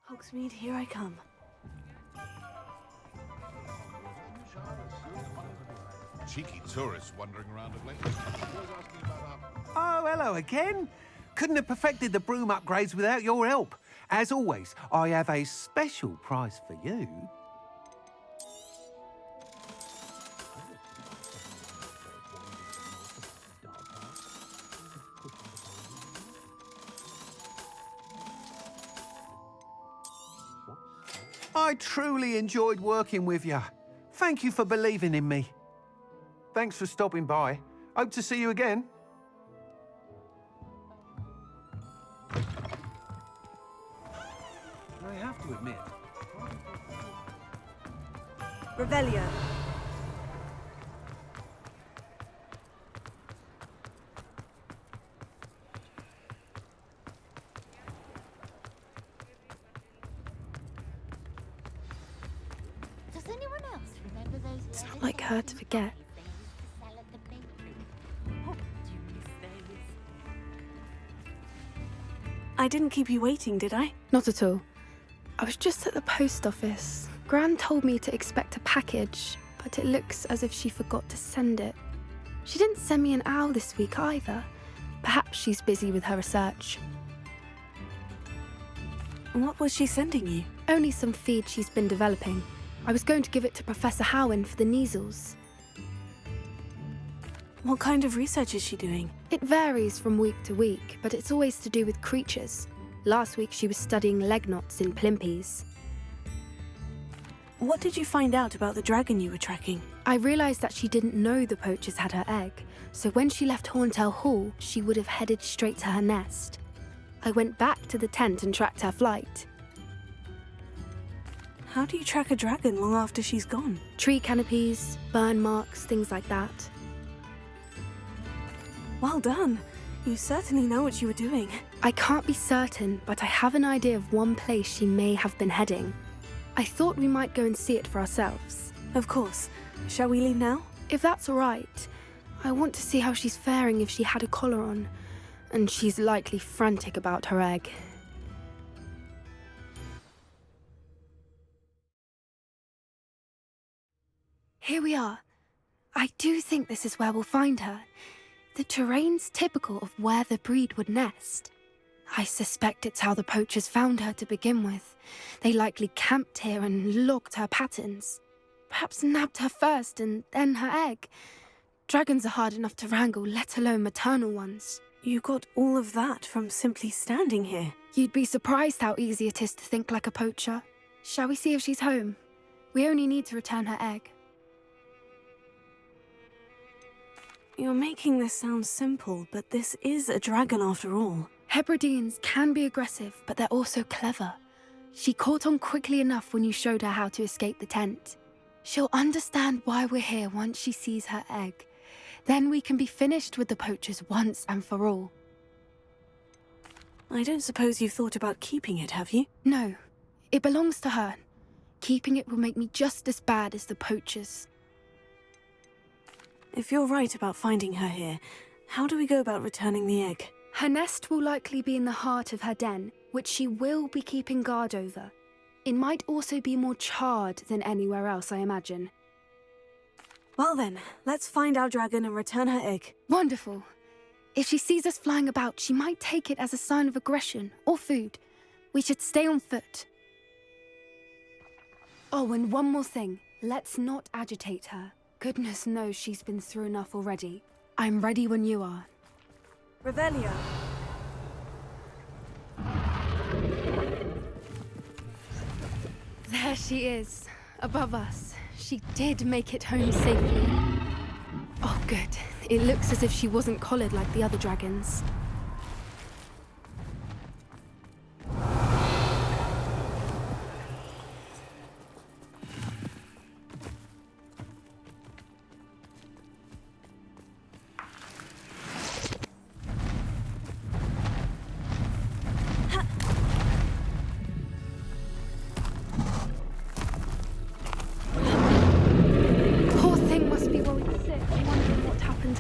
Hogsmeade, here I come. Cheeky tourists wandering around of late. Oh, hello again. Couldn't have perfected the broom upgrades without your help. As always, I have a special prize for you. I truly enjoyed working with you. Thank you for believing in me. Thanks for stopping by. Hope to see you again. I have to admit. Revelio. Does anyone else remember those? It's not like her to forget. I didn't keep you waiting, did I? Not at all. I was just at the post office. Gran told me to expect a package, but it looks as if she forgot to send it. She didn't send me an owl this week either. Perhaps she's busy with her research. What was she sending you? Only some feed she's been developing. I was going to give it to Professor Howin for the measles. What kind of research is she doing? It varies from week to week, but it's always to do with creatures. Last week she was studying leg knots in plimpies. What did you find out about the dragon you were tracking? I realised that she didn't know the poachers had her egg, so when she left Horntail Hall, she would have headed straight to her nest. I went back to the tent and tracked her flight. How do you track a dragon long after she's gone? Tree canopies, burn marks, things like that. Well done. You certainly know what you were doing. I can't be certain, but I have an idea of one place she may have been heading. I thought we might go and see it for ourselves. Of course. Shall we leave now? If that's all right. I want to see how she's faring if she had a collar on. And she's likely frantic about her egg. Here we are. I do think this is where we'll find her. The terrain's typical of where the breed would nest. I suspect it's how the poachers found her to begin with. They likely camped here and logged her patterns. Perhaps nabbed her first and then her egg. Dragons are hard enough to wrangle, let alone maternal ones. You got all of that from simply standing here. You'd be surprised how easy it is to think like a poacher. Shall we see if she's home? We only need to return her egg. You're making this sound simple, but this is a dragon after all. Hebrideans can be aggressive, but they're also clever. She caught on quickly enough when you showed her how to escape the tent. She'll understand why we're here once she sees her egg. Then we can be finished with the poachers once and for all. I don't suppose you've thought about keeping it, have you? No, it belongs to her. Keeping it will make me just as bad as the poachers. If you're right about finding her here, how do we go about returning the egg? Her nest will likely be in the heart of her den, which she will be keeping guard over. It might also be more charred than anywhere else, I imagine. Well then, let's find our dragon and return her egg. Wonderful. If she sees us flying about, she might take it as a sign of aggression or food. We should stay on foot. Oh, and one more thing. Let's not agitate her. Goodness knows she's been through enough already. I'm ready when you are. Revelio. There she is, above us. She did make it home safely. Oh, good. It looks as if she wasn't collared like the other dragons.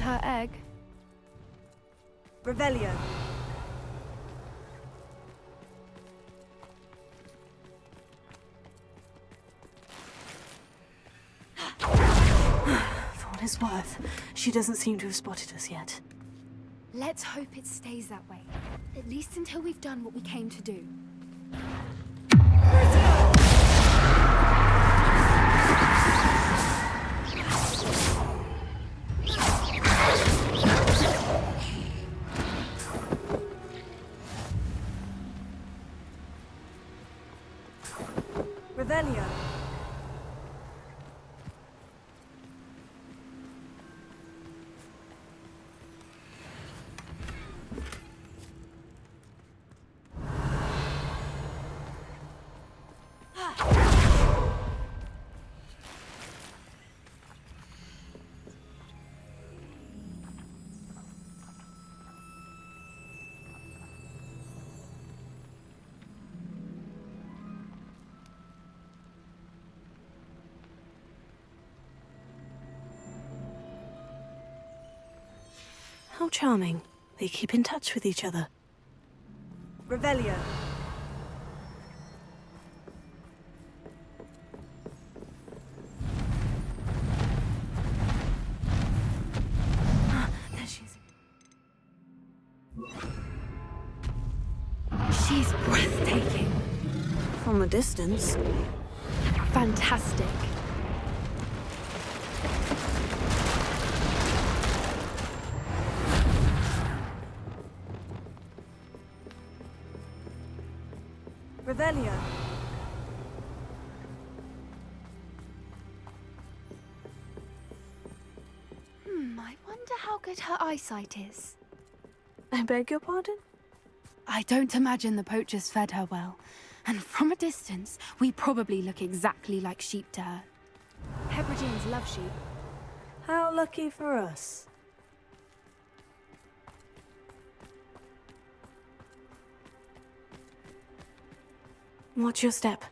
Her egg. Revelio. his worth. She doesn't seem to have spotted us yet. Let's hope it stays that way. At least until we've done what we came to do. Revelio. How charming. They keep in touch with each other. Revelio. There she is. She's breathtaking. From a distance. Fantastic. Revelio. I wonder how good her eyesight is. I beg your pardon? I don't imagine the poachers fed her well. And from a distance, we probably look exactly like sheep to her. Hebrideans love sheep. How lucky for us. Watch your step.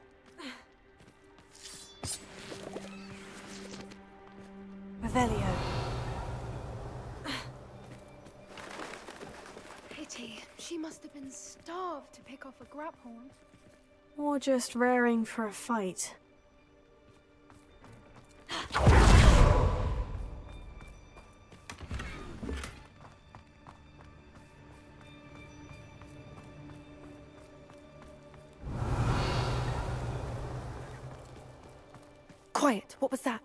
Revelio. Pity. She must have been starved to pick off a graphorn. Or just raring for a fight. Quiet. What was that?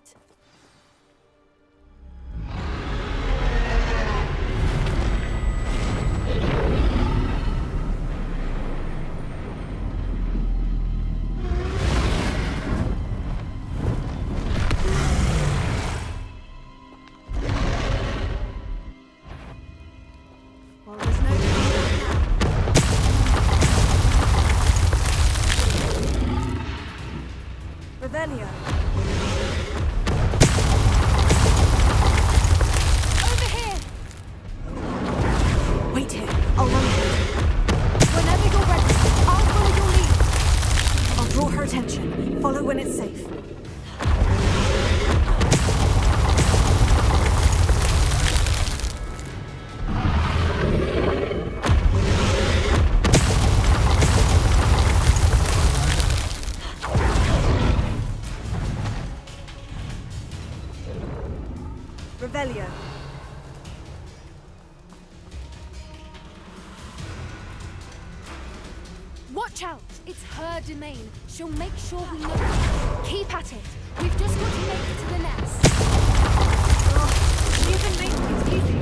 Well, there's no Revelio. Over here! Wait here. I'll run ahead. Whenever you're ready, I'll follow your lead. I'll draw her attention. Follow when it's safe. Revelio. Watch out! It's her domain. She'll make sure we know. Keep at it. We've just got to make it to the nest. Oh, she even made things easy.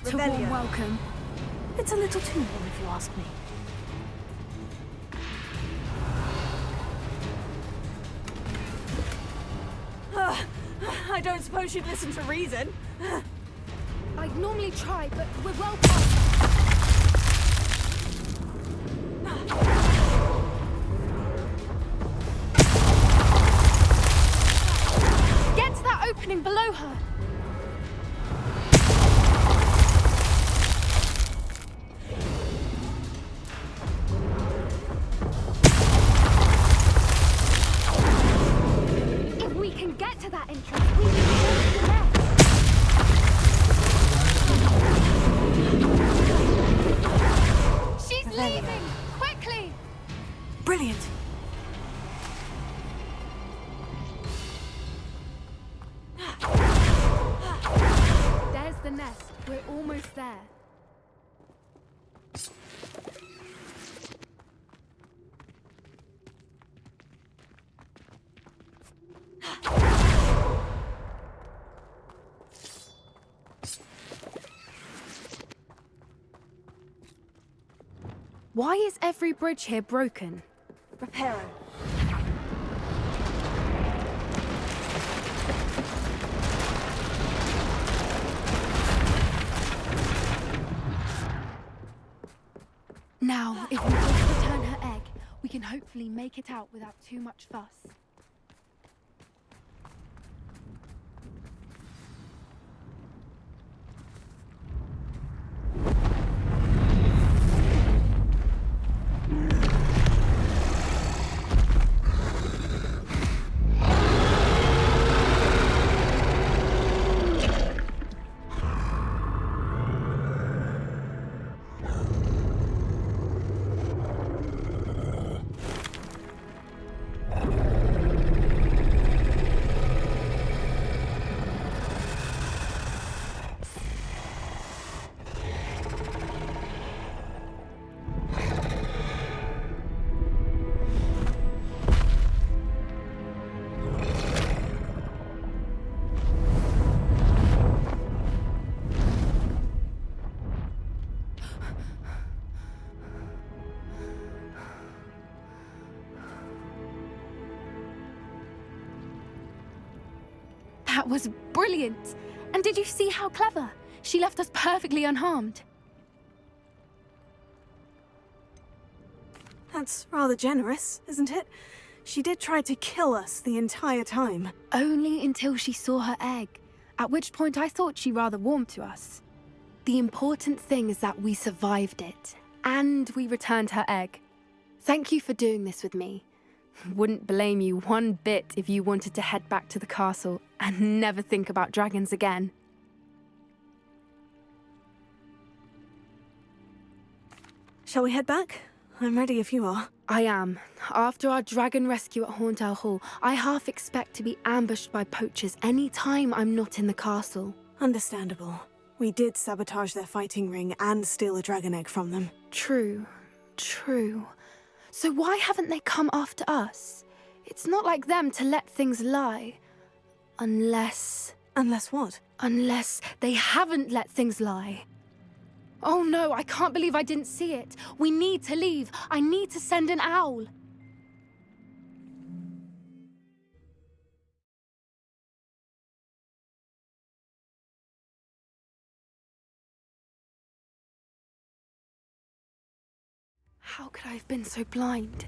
Not a Revelio. warm welcome. It's a little too warm if you ask me. I don't suppose you'd listen to reason. I'd normally try, but we're well past that. Get to that opening below her. If we can get to that entrance, we can get to the rest. She's leaving! Quickly! Brilliant. There's the nest. We're almost there. Why is every bridge here broken? Reparo. Now, if we just return her egg, we can hopefully make it out without too much fuss. That was brilliant! And did you see how clever? She left us perfectly unharmed. That's rather generous, isn't it? She did try to kill us the entire time. Only until she saw her egg, at which point I thought she rather warmed to us. The important thing is that we survived it, and we returned her egg. Thank you for doing this with me. Wouldn't blame you one bit if you wanted to head back to the castle and never think about dragons again. Shall we head back? I'm ready if you are. I am. After our dragon rescue at Hauntow Hall, I half expect to be ambushed by poachers any time I'm not in the castle. Understandable. We did sabotage their fighting ring and steal a dragon egg from them. True. So why haven't they come after us? It's not like them to let things lie. Unless what? Unless they haven't let things lie. Oh no, I can't believe I didn't see it. We need to leave. I need to send an owl. How could I have been so blind?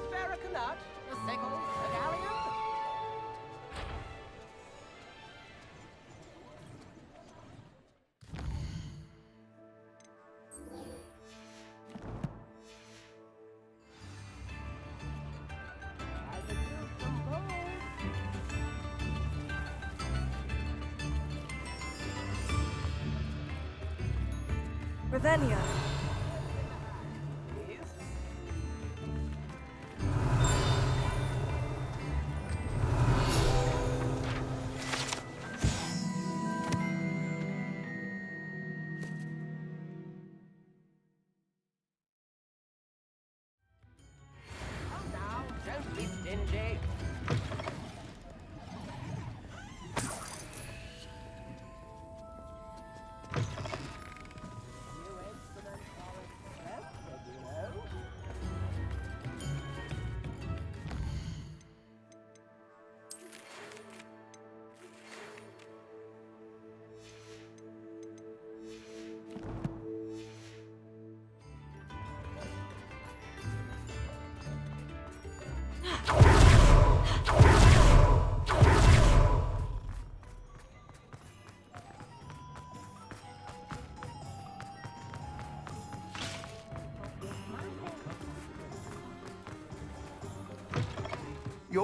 Spare a canut, a sickle, a galleon. I could use some gold. Revelio. Please. Come now, don't be stingy.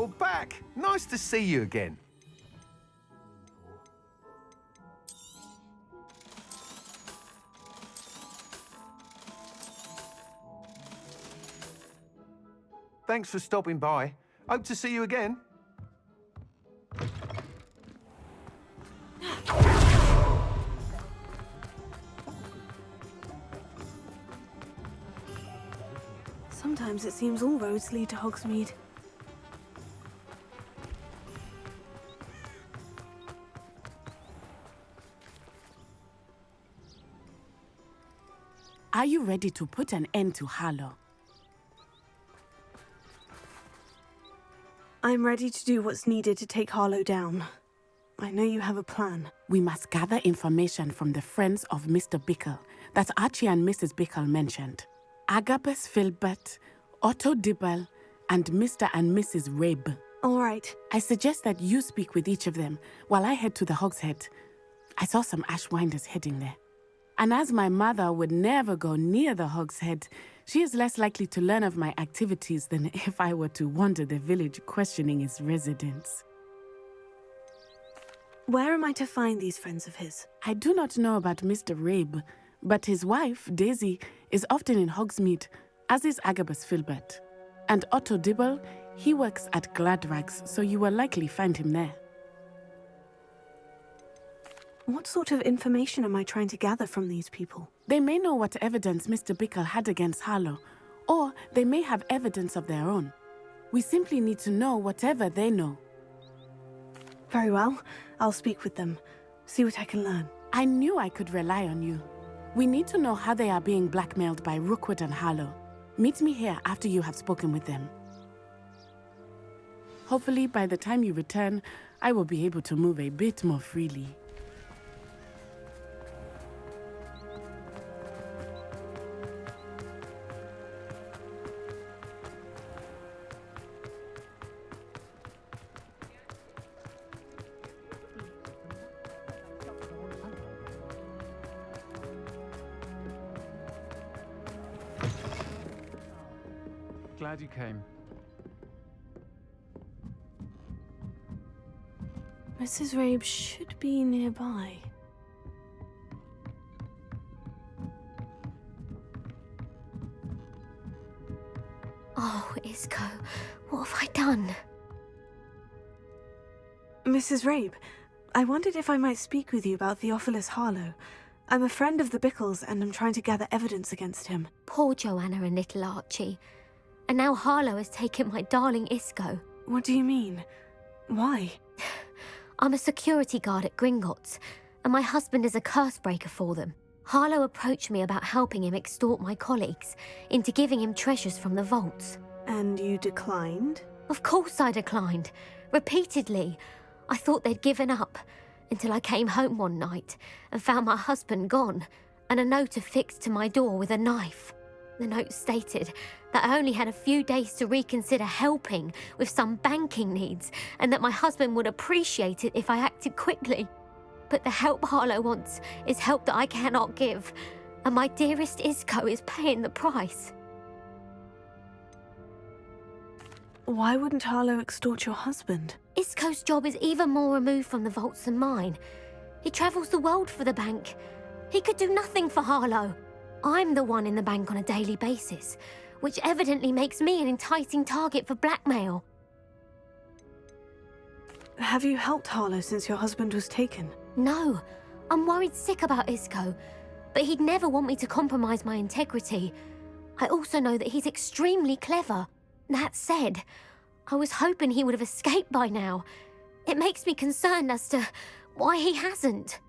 you're back. Nice to see you again. Thanks for stopping by. Hope to see you again. Sometimes it seems all roads lead to Hogsmeade. Are you ready to put an end to Harlow? I'm ready to do what's needed to take Harlow down. I know you have a plan. We must gather information from the friends of Mr. Bickle that Archie and Mrs. Bickle mentioned. Agabus Filbert, Otto Dibble, and Mr. and Mrs. Rabe. All right. I suggest that you speak with each of them while I head to the Hogshead. I saw some Ashwinders heading there. And as my mother would never go near the Hogshead, she is less likely to learn of my activities than if I were to wander the village questioning its residents. Where am I to find these friends of his? I do not know about Mr. Rabe, but his wife, Daisy, is often in Hogsmeade, as is Agabus Filbert. And Otto Dibble, he works at Gladrags, so you will likely find him there. What sort of information am I trying to gather from these people? They may know what evidence Mr. Bickle had against Harlow, or they may have evidence of their own. We simply need to know whatever they know. Very well. I'll speak with them. See what I can learn. I knew I could rely on you. We need to know how they are being blackmailed by Rookwood and Harlow. Meet me here after you have spoken with them. Hopefully, by the time you return, I will be able to move a bit more freely. Glad you came. Mrs. Rabe should be nearby. Oh, Isco, what have I done? Mrs. Rabe, I wondered if I might speak with you about Theophilus Harlow. I'm a friend of the Bickles and I'm trying to gather evidence against him. Poor Joanna and little Archie. And now Harlow has taken my darling Isco. What do you mean? Why? I'm a security guard at Gringotts, and my husband is a curse breaker for them. Harlow approached me about helping him extort my colleagues into giving him treasures from the vaults. And you declined? Of course I declined. Repeatedly. I thought they'd given up, until I came home one night and found my husband gone, and a note affixed to my door with a knife. The note stated that I only had a few days to reconsider helping with some banking needs, and that my husband would appreciate it if I acted quickly. But the help Harlow wants is help that I cannot give, and my dearest Isco is paying the price. Why wouldn't Harlow extort your husband? Isco's job is even more removed from the vaults than mine. He travels the world for the bank. He could do nothing for Harlow. I'm the one in the bank on a daily basis, which evidently makes me an enticing target for blackmail. Have you helped Harlow since your husband was taken? No, I'm worried sick about Isco, but he'd never want me to compromise my integrity. I also know that he's extremely clever. That said, I was hoping he would have escaped by now. It makes me concerned as to why he hasn't.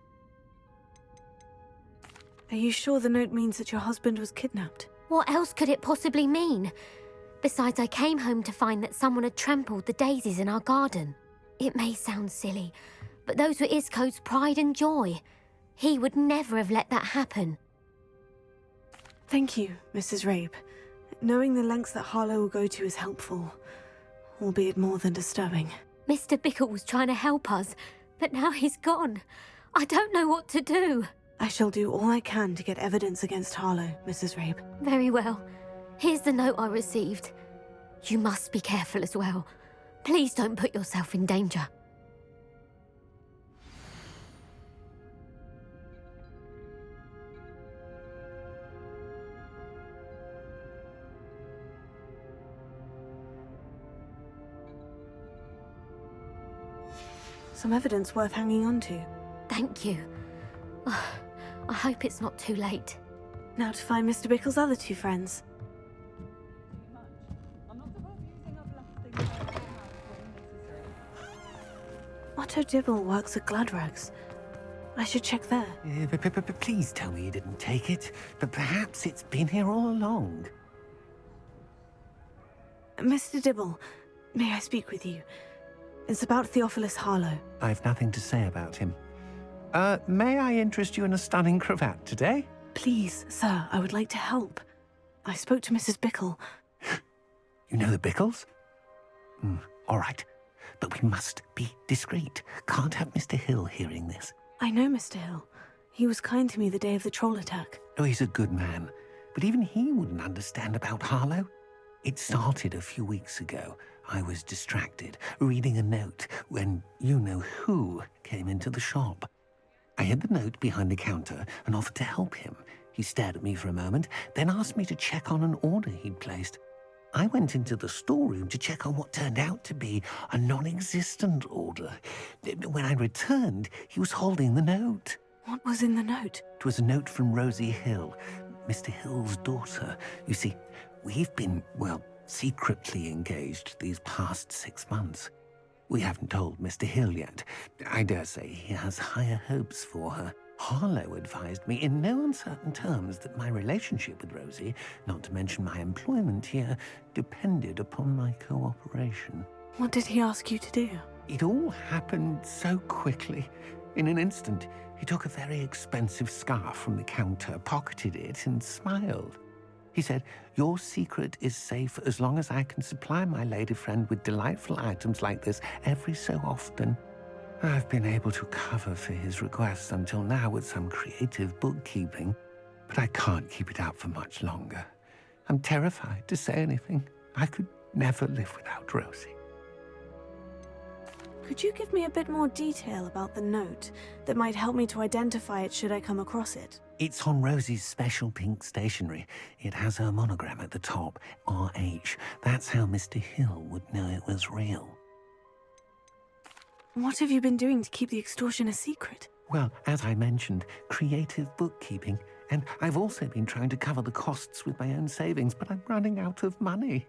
Are you sure the note means that your husband was kidnapped? What else could it possibly mean? Besides, I came home to find that someone had trampled the daisies in our garden. It may sound silly, but those were Isco's pride and joy. He would never have let that happen. Thank you, Mrs. Rabe. Knowing the lengths that Harlow will go to is helpful, albeit more than disturbing. Mr. Bickle was trying to help us, but now he's gone. I don't know what to do. I shall do all I can to get evidence against Harlow, Mrs. Rabe. Very well. Here's the note I received. You must be careful as well. Please don't put yourself in danger. Some evidence worth hanging on to. Thank you. I hope it's not too late. Now to find Mr. Bickle's other two friends. Otto Dibble works at Gladrags. I should check there. Please tell me you didn't take it. But perhaps it's been here all along. Mr. Dibble, may I speak with you? It's about Theophilus Harlow. I've nothing to say about him. May I interest you in a stunning cravat today? Please, sir, I would like to help. I spoke to Mrs. Bickle. You know the Bickles? All right. But we must be discreet. Can't have Mr. Hill hearing this. I know Mr. Hill. He was kind to me the day of the troll attack. Oh, he's a good man. But even he wouldn't understand about Harlow. It started a few weeks ago. I was distracted, reading a note, when you-know-who came into the shop. I hid the note behind the counter and offered to help him. He stared at me for a moment, then asked me to check on an order he'd placed. I went into the storeroom to check on what turned out to be a non-existent order. When I returned, he was holding the note. What was in the note? It was a note from Rosie Hill, Mr. Hill's daughter. You see, we've been, secretly engaged these past 6 months. We haven't told Mr. Hill yet. I dare say he has higher hopes for her. Harlow advised me in no uncertain terms that my relationship with Rosie, not to mention my employment here, depended upon my cooperation. What did he ask you to do? It all happened so quickly. In an instant, he took a very expensive scarf from the counter, pocketed it, and smiled. He said, "Your secret is safe as long as I can supply my lady friend with delightful items like this every so often." I've been able to cover for his requests until now with some creative bookkeeping, but I can't keep it up for much longer. I'm terrified to say anything. I could never live without Rosie. Could you give me a bit more detail about the note that might help me to identify it should I come across it? It's on Rosie's special pink stationery. It has her monogram at the top, RH. That's how Mr. Hill would know it was real. What have you been doing to keep the extortion a secret? Well, as I mentioned, creative bookkeeping. And I've also been trying to cover the costs with my own savings, but I'm running out of money.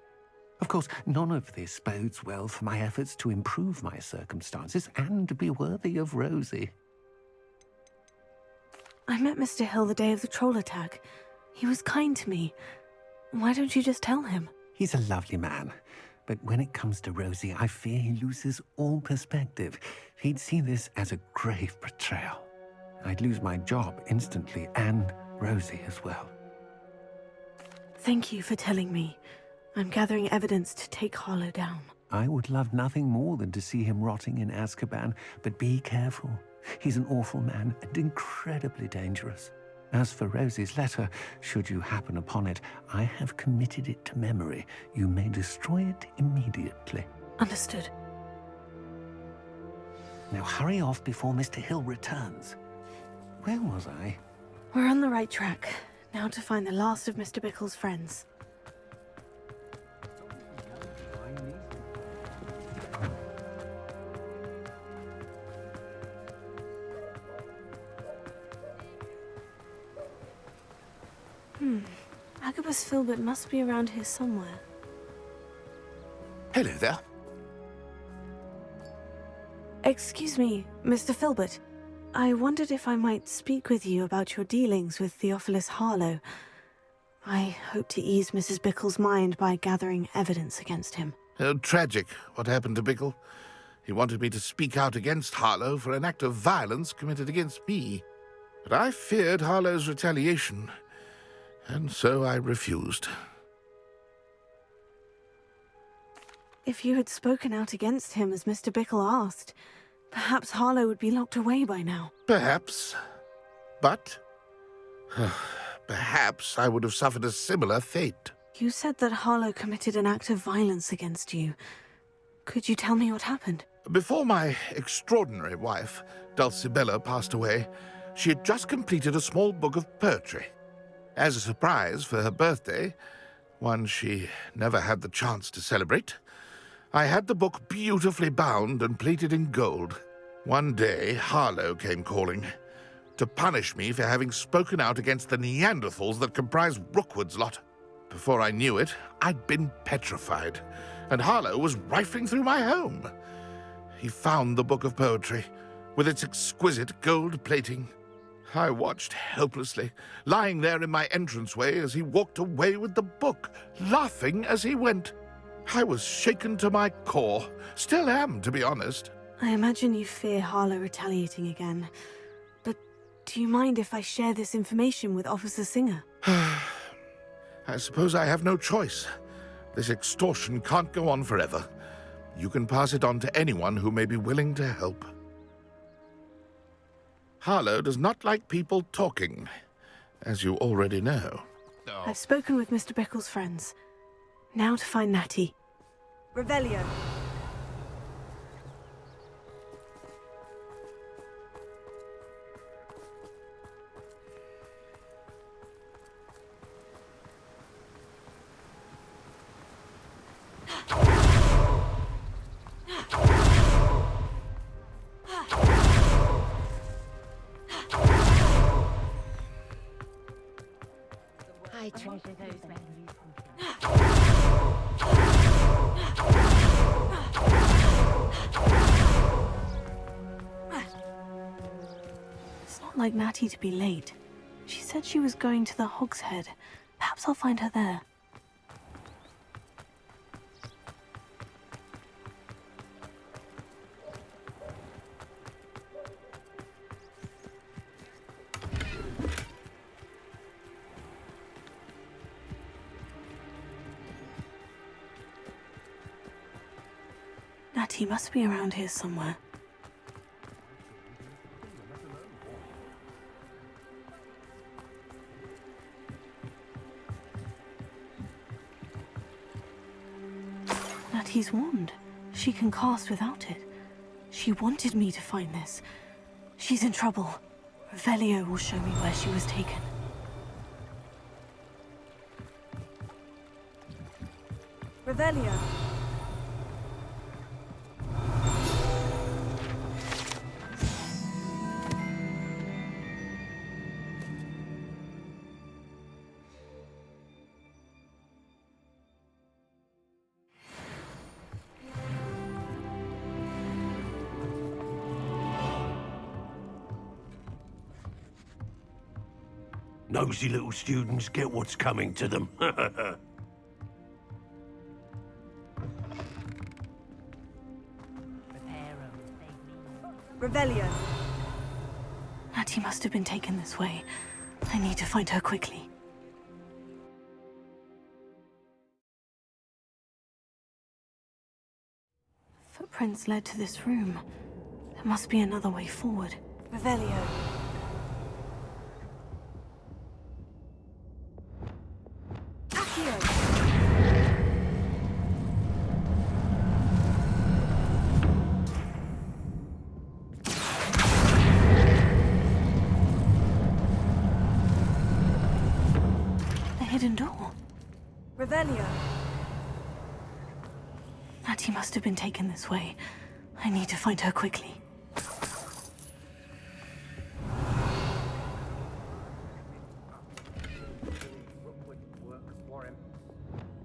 Of course, none of this bodes well for my efforts to improve my circumstances and be worthy of Rosie. I met Mr. Hill the day of the troll attack. He was kind to me. Why don't you just tell him? He's a lovely man. But when it comes to Rosie, I fear he loses all perspective. He'd see this as a grave betrayal. I'd lose my job instantly, and Rosie as well. Thank you for telling me. I'm gathering evidence to take Harlow down. I would love nothing more than to see him rotting in Azkaban, but be careful. He's an awful man and incredibly dangerous. As for Rosie's letter, should you happen upon it, I have committed it to memory. You may destroy it immediately. Understood. Now hurry off before Mr. Hill returns. Where was I? We're on the right track. Now to find the last of Mr. Bickle's friends. Agabus Filbert must be around here somewhere. Hello there. Excuse me, Mr. Filbert. I wondered if I might speak with you about your dealings with Theophilus Harlow. I hope to ease Mrs. Bickle's mind by gathering evidence against him. Oh, tragic what happened to Bickle. He wanted me to speak out against Harlow for an act of violence committed against me. But I feared Harlow's retaliation, and so I refused. If you had spoken out against him as Mr. Bickle asked, perhaps Harlow would be locked away by now. Perhaps. But perhaps I would have suffered a similar fate. You said that Harlow committed an act of violence against you. Could you tell me what happened? Before my extraordinary wife, Dulcibella, passed away, she had just completed a small book of poetry. As a surprise for her birthday, one she never had the chance to celebrate, I had the book beautifully bound and plated in gold. One day, Harlow came calling to punish me for having spoken out against the Neanderthals that comprise Rookwood's lot. Before I knew it, I'd been petrified, and Harlow was rifling through my home. He found the book of poetry, with its exquisite gold plating. I watched helplessly, lying there in my entranceway as he walked away with the book, laughing as he went. I was shaken to my core. Still am, to be honest. I imagine you fear Harlow retaliating again. But do you mind if I share this information with Officer Singer? I suppose I have no choice. This extortion can't go on forever. You can pass it on to anyone who may be willing to help. Harlow does not like people talking, as you already know. I've spoken with Mr. Bickle's friends. Now to find Natty. Revelio. I treasure those memories. It's not like Natty to be late. She said she was going to the Hog's Head. Perhaps I'll find her there. Natty must be around here somewhere. Natty's wand. She can cast without it. She wanted me to find this. She's in trouble. Revelio will show me where she was taken. Revelio. Nosy little students get what's coming to them. Revelio. Natty must have been taken this way. I need to find her quickly. Footprints led to this room. There must be another way forward. Revelio. Hidden door. Revelio. Natty must have been taken this way. I need to find her quickly.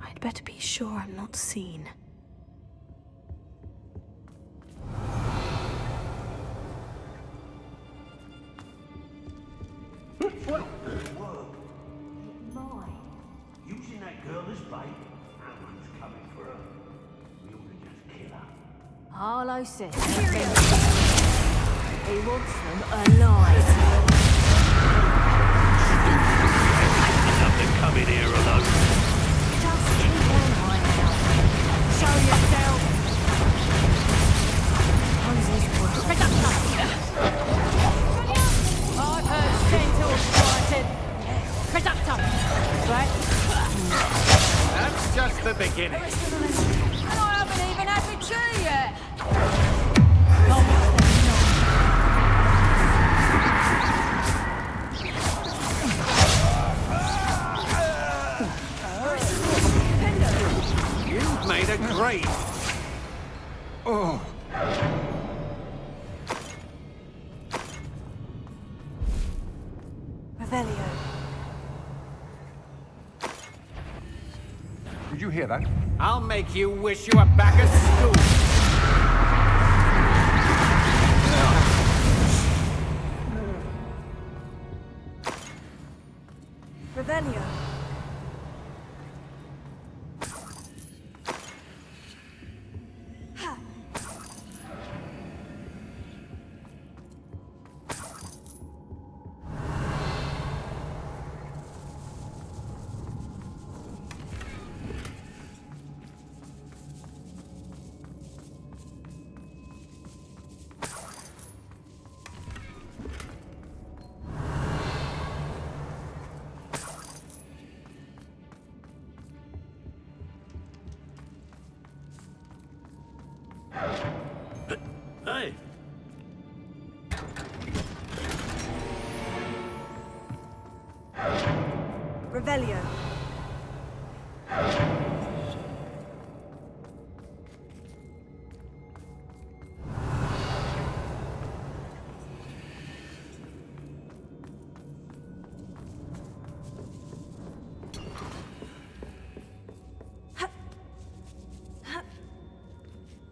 I'd better be sure I'm not seen. Using that girl as bait, that one's coming for her. We ought to just kill her. Harlow says he wants them alive. Nothing coming here alone. Just keep on right now. Show yourself. Moses work. I've heard centaurs fighting. Reductor. Right? That's just the beginning. And I haven't even had my tea hear that? I'll make you wish you were back at school. Revelio. Hey! Revelio.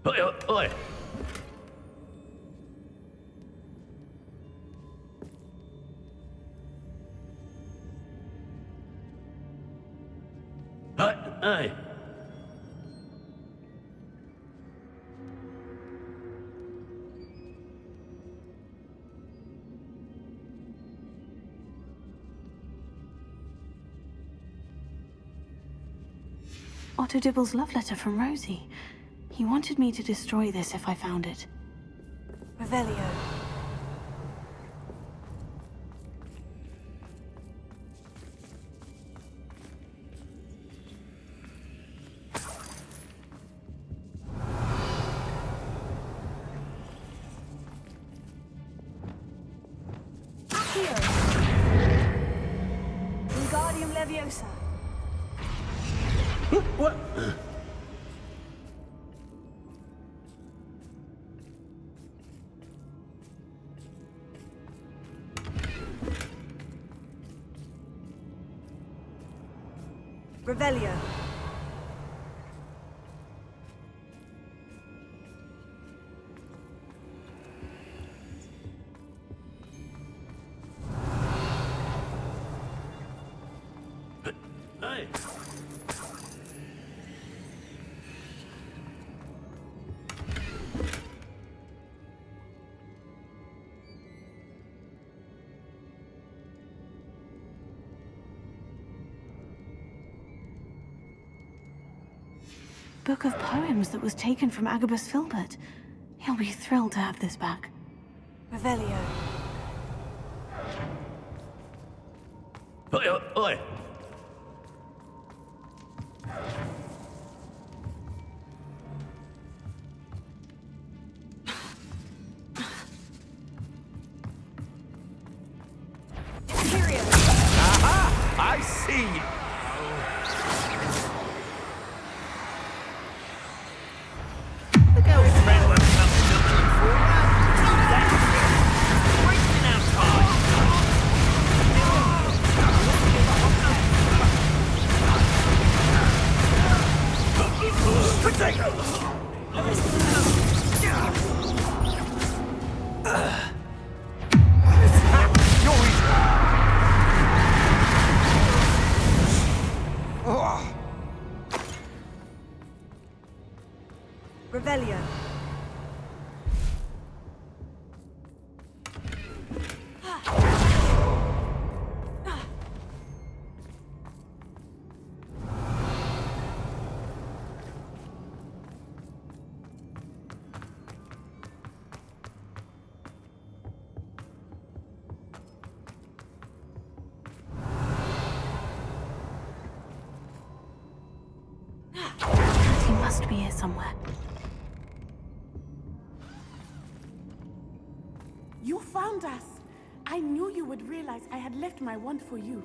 Oi, oi, oi! Hey! Otto Dibble's love letter from Rosie. He wanted me to destroy this if I found it. Revelio. Accio. Wingardium Leviosa. What? Revelio. Hey! Book of poems that was taken from Agabus Filbert. He'll be thrilled to have this back. Revelio. Oi, oi, oi! Aha! I see you. The girl's friend won't come looking for her. That's it. Wasting our time. Potato! Revelio. He must be here somewhere. You found us! I knew you would realize I had left my wand for you.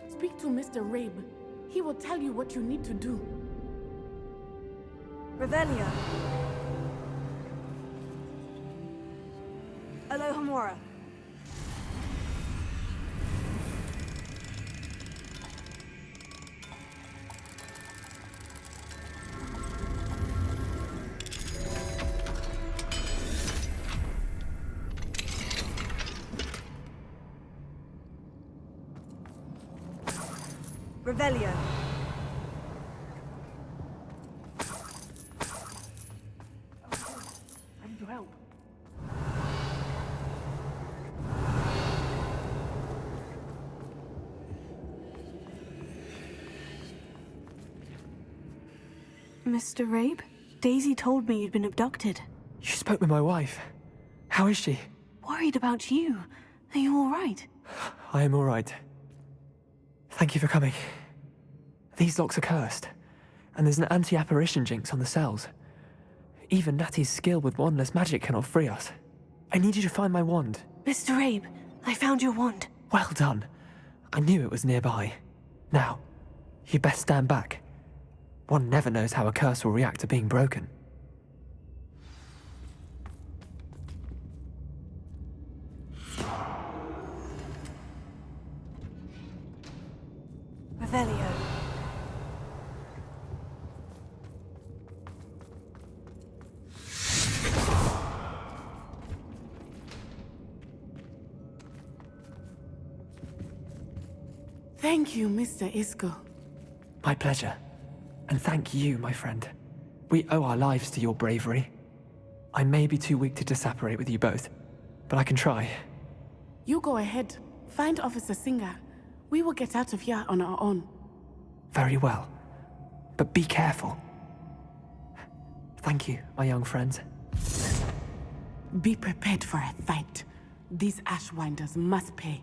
Speak to Mr. Rabe. He will tell you what you need to do. Revelio. Alohomora. Revelio. Ready to help. Mr. Rabe, Daisy told me you'd been abducted. You spoke with my wife. How is she? Worried about you. Are you all right? I am all right. Thank you for coming. These locks are cursed, and there's an anti-apparition jinx on the cells. Even Natty's skill with wandless magic cannot free us. I need you to find my wand. Mr. Rabe, I found your wand. Well done. I knew it was nearby. Now, you best stand back. One never knows how a curse will react to being broken. Revelio. Thank you, Mr. Isco. My pleasure. And thank you, my friend. We owe our lives to your bravery. I may be too weak to disapparate with you both, but I can try. You go ahead. Find Officer Singer. We will get out of here on our own. Very well. But be careful. Thank you, my young friends. Be prepared for a fight. These Ashwinders must pay.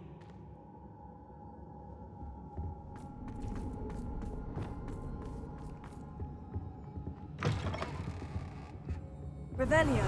Revelio.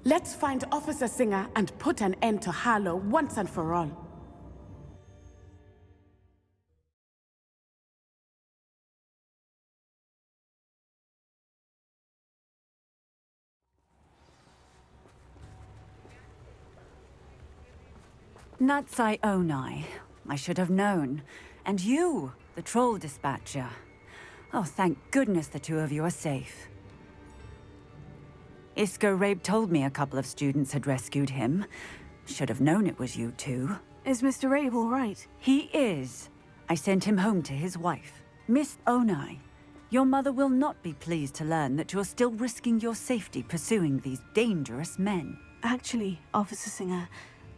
Let's find Officer Singer and put an end to Harlow once and for all. Natsai Onai. I should have known. And you, the troll dispatcher. Oh, thank goodness the two of you are safe. Isco Rabe told me a couple of students had rescued him. Should have known it was you two. Is Mr. Rabe all right? He is. I sent him home to his wife. Miss Onai, your mother will not be pleased to learn that you're still risking your safety pursuing these dangerous men. Actually, Officer Singer,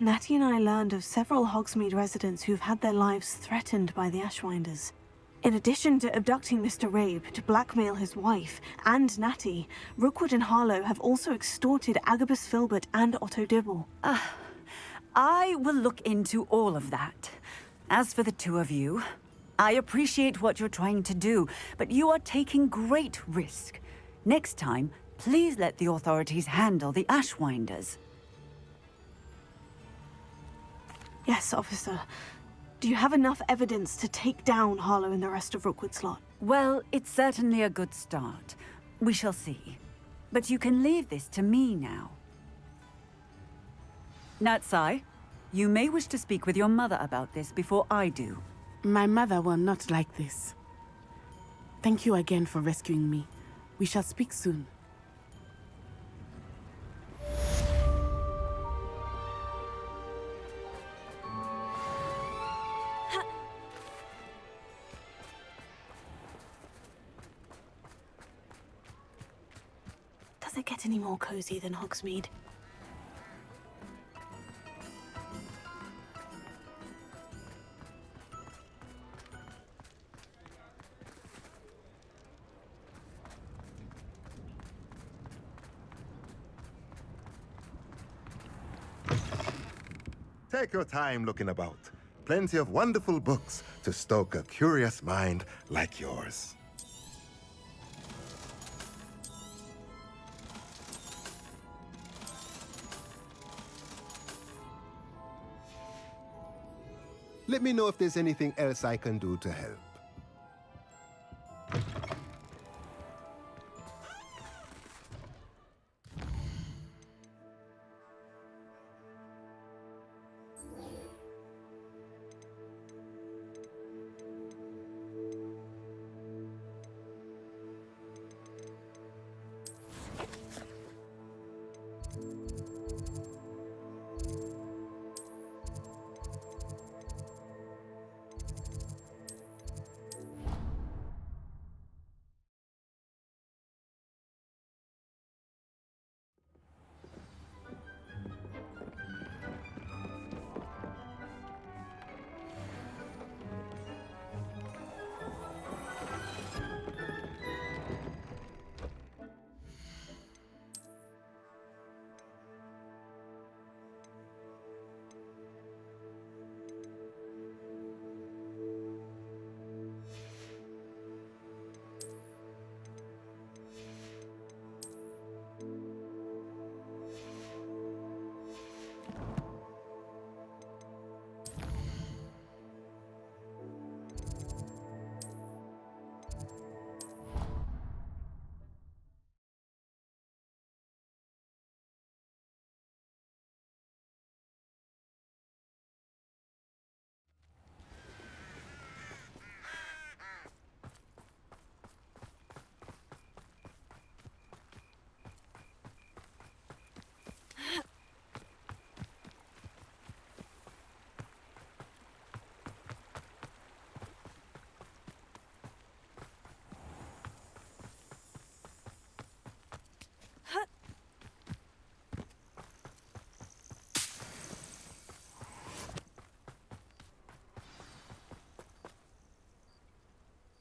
Natty and I learned of several Hogsmeade residents who've had their lives threatened by the Ashwinders. In addition to abducting Mr. Rabe to blackmail his wife and Natty, Rookwood and Harlow have also extorted Agabus Filbert and Otto Dibble. I will look into all of that. As for the two of you, I appreciate what you're trying to do, but you are taking great risk. Next time, please let the authorities handle the Ashwinders. Yes, officer. Do you have enough evidence to take down Harlow and the rest of Rookwood's lot? Well, it's certainly a good start. We shall see. But you can leave this to me now. Natsai, you may wish to speak with your mother about this before I do. My mother will not like this. Thank you again for rescuing me. We shall speak soon. Does it get any more cozy than Hogsmeade? Take your time looking about. Plenty of wonderful books to stoke a curious mind like yours. Let me know if there's anything else I can do to help.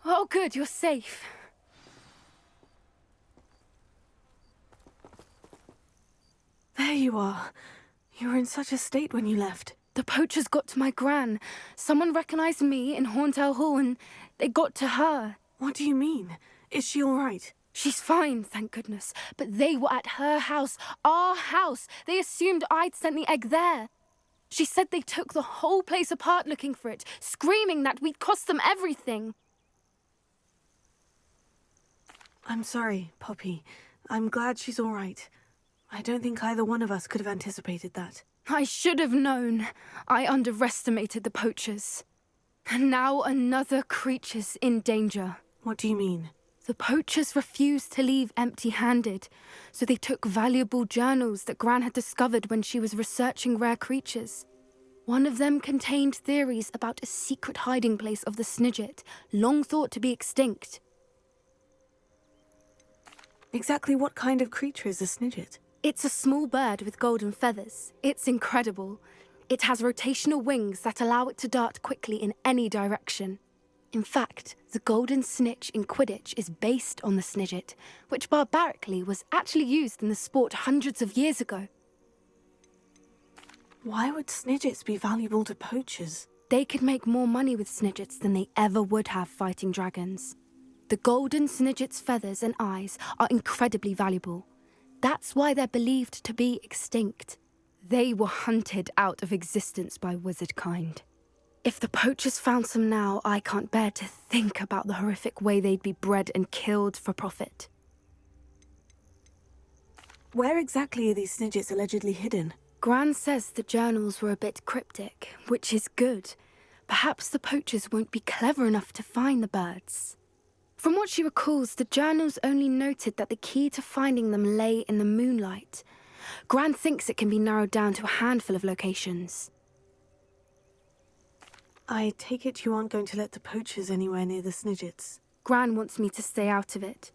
Oh, good, you're safe. There you are. You were in such a state when you left. The poachers got to my gran. Someone recognized me in Horntail Hall and they got to her. What do you mean? Is she all right? She's fine, thank goodness. But they were at her house, our house. They assumed I'd sent the egg there. She said they took the whole place apart looking for it, screaming that we'd cost them everything. I'm sorry, Poppy. I'm glad she's all right. I don't think either one of us could have anticipated that. I should have known. I underestimated the poachers. And now another creature's in danger. What do you mean? The poachers refused to leave empty-handed, so they took valuable journals that Gran had discovered when she was researching rare creatures. One of them contained theories about a secret hiding place of the Snidget, long thought to be extinct. Exactly what kind of creature is a Snidget? It's a small bird with golden feathers. It's incredible. It has rotational wings that allow it to dart quickly in any direction. In fact, the golden snitch in Quidditch is based on the Snidget, which barbarically was actually used in the sport hundreds of years ago. Why would Snidgets be valuable to poachers? They could make more money with Snidgets than they ever would have fighting dragons. The golden Snidget's feathers and eyes are incredibly valuable. That's why they're believed to be extinct. They were hunted out of existence by wizard kind. If the poachers found some now, I can't bear to think about the horrific way they'd be bred and killed for profit. Where exactly are these Snidgets allegedly hidden? Gran says the journals were a bit cryptic, which is good. Perhaps the poachers won't be clever enough to find the birds. From what she recalls, the journals only noted that the key to finding them lay in the moonlight. Gran thinks it can be narrowed down to a handful of locations. I take it you aren't going to let the poachers anywhere near the Snidgets. Gran wants me to stay out of it,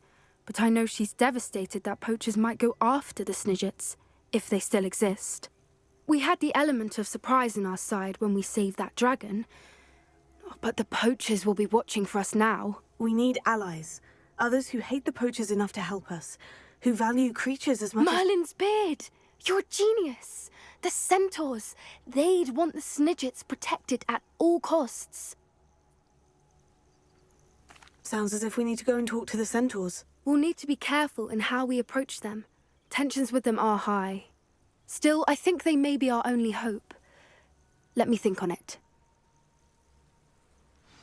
but I know she's devastated that poachers might go after the Snidgets, if they still exist. We had the element of surprise on our side when we saved that dragon, but the poachers will be watching for us now. We need allies, others who hate the poachers enough to help us, who value creatures as much Merlin's beard! You're a genius! The centaurs! They'd want the Snidgets protected at all costs. Sounds as if we need to go and talk to the centaurs. We'll need to be careful in how we approach them. Tensions with them are high. Still, I think they may be our only hope. Let me think on it.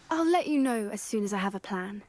I'll let you know as soon as I have a plan.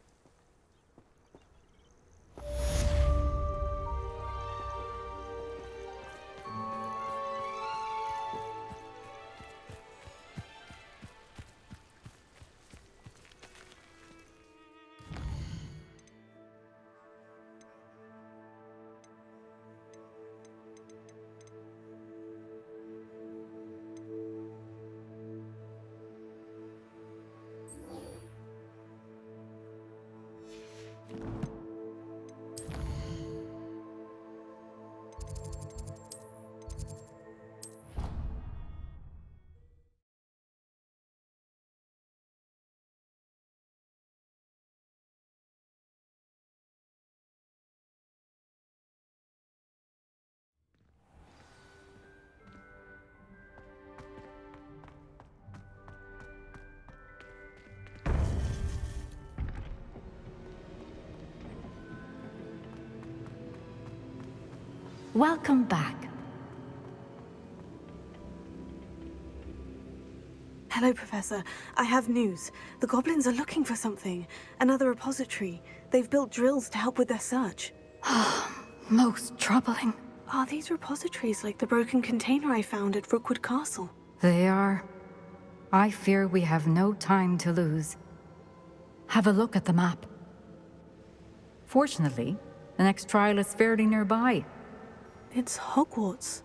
Welcome back. Hello, Professor. I have news. The goblins are looking for something. Another repository. They've built drills to help with their search. Most troubling. Are these repositories like the broken container I found at Rookwood Castle? They are. I fear we have no time to lose. Have a look at the map. Fortunately, the next trial is fairly nearby. It's Hogwarts.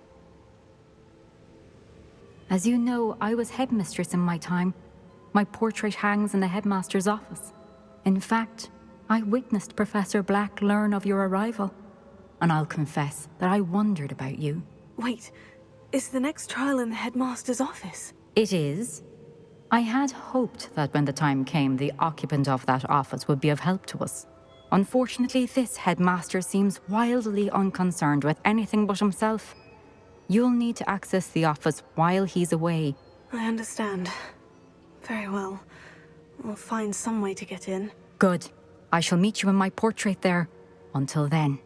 As you know, I was headmistress in my time. My portrait hangs in the headmaster's office. In fact, I witnessed Professor Black learn of your arrival. And I'll confess that I wondered about you. Wait, is the next trial in the headmaster's office? It is. I had hoped that when the time came, the occupant of that office would be of help to us. Unfortunately, this headmaster seems wildly unconcerned with anything but himself. You'll need to access the office while he's away. I understand. Very well. We'll find some way to get in. Good. I shall meet you in my portrait there. Until then.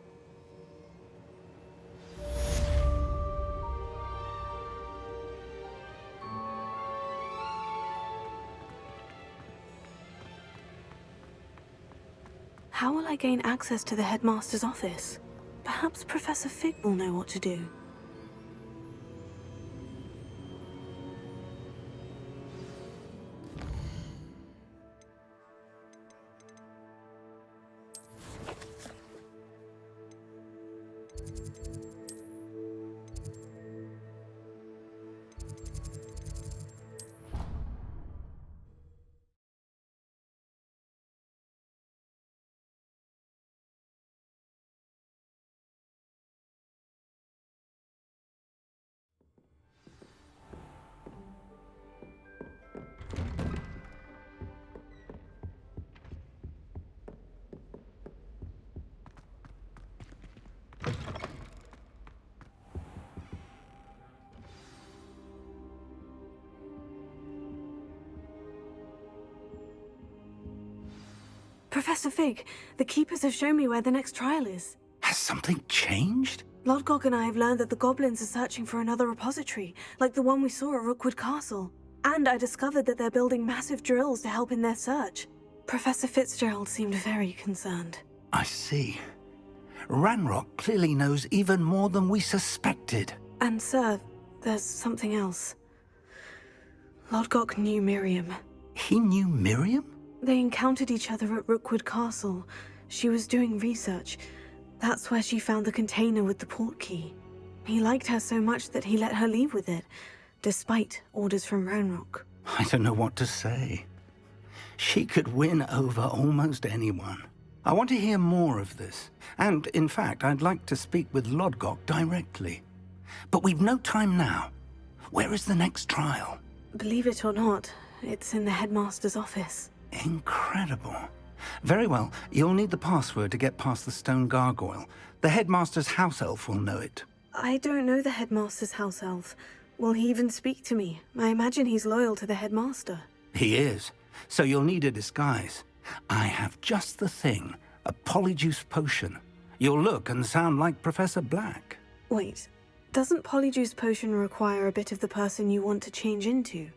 How will I gain access to the headmaster's office? Perhaps Professor Fig will know what to do. Professor Fig, the Keepers have shown me where the next trial is. Has something changed? Lodgok and I have learned that the goblins are searching for another repository, like the one we saw at Rookwood Castle. And I discovered that they're building massive drills to help in their search. Professor Fitzgerald seemed very concerned. I see. Ranrock clearly knows even more than we suspected. And sir, there's something else. Lodgok knew Miriam. He knew Miriam? They encountered each other at Rookwood Castle. She was doing research. That's where she found the container with the port key. He liked her so much that he let her leave with it, despite orders from Ranrock. I don't know what to say. She could win over almost anyone. I want to hear more of this. And, in fact, I'd like to speak with Lodgok directly. But we've no time now. Where is the next trial? Believe it or not, it's in the headmaster's office. Incredible. Very well, you'll need the password to get past the stone gargoyle. The headmaster's house elf will know it. I don't know the headmaster's house elf. Will he even speak to me? I imagine he's loyal to the headmaster. He is. So you'll need a disguise. I have just the thing. A polyjuice potion. You'll look and sound like Professor Black. Wait, doesn't polyjuice potion require a bit of the person you want to change into?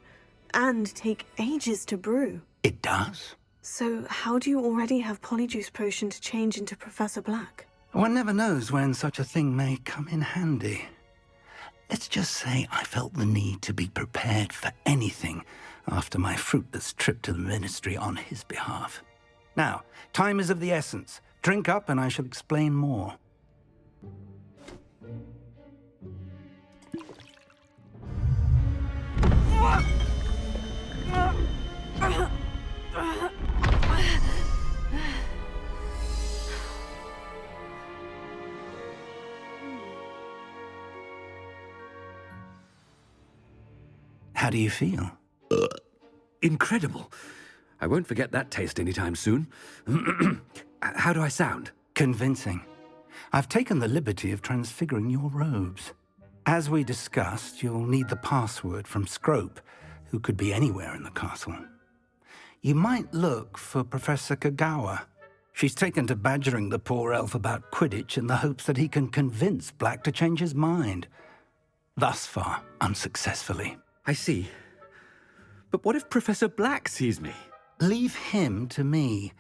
And take ages to brew? It does. So how do you already have Polyjuice Potion to change into Professor Black? One never knows when such a thing may come in handy. Let's just say I felt the need to be prepared for anything after my fruitless trip to the Ministry on his behalf. Now, time is of the essence. Drink up and I shall explain more. How do you feel? Incredible. I won't forget that taste anytime soon. How do I sound? Convincing. I've taken the liberty of transfiguring your robes. As we discussed, you'll need the password from Scrope, who could be anywhere in the castle. You might look for Professor Kagawa. She's taken to badgering the poor elf about Quidditch in the hopes that he can convince Black to change his mind. Thus far, unsuccessfully. I see. But what if Professor Black sees me? Leave him to me.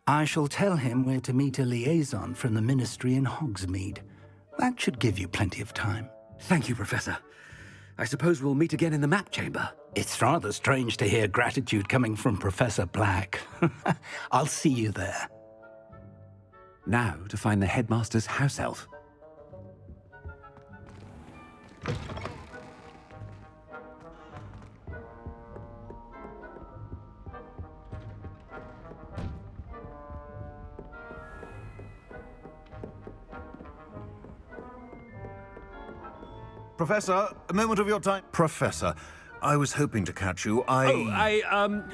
I shall tell him where to meet a liaison from the Ministry in Hogsmeade. That should give you plenty of time. Thank you, Professor. I suppose we'll meet again in the map chamber. It's rather strange to hear gratitude coming from Professor Black. I'll see you there. Now to find the headmaster's house elf. Professor, a moment of your time. Professor, I was hoping to catch you.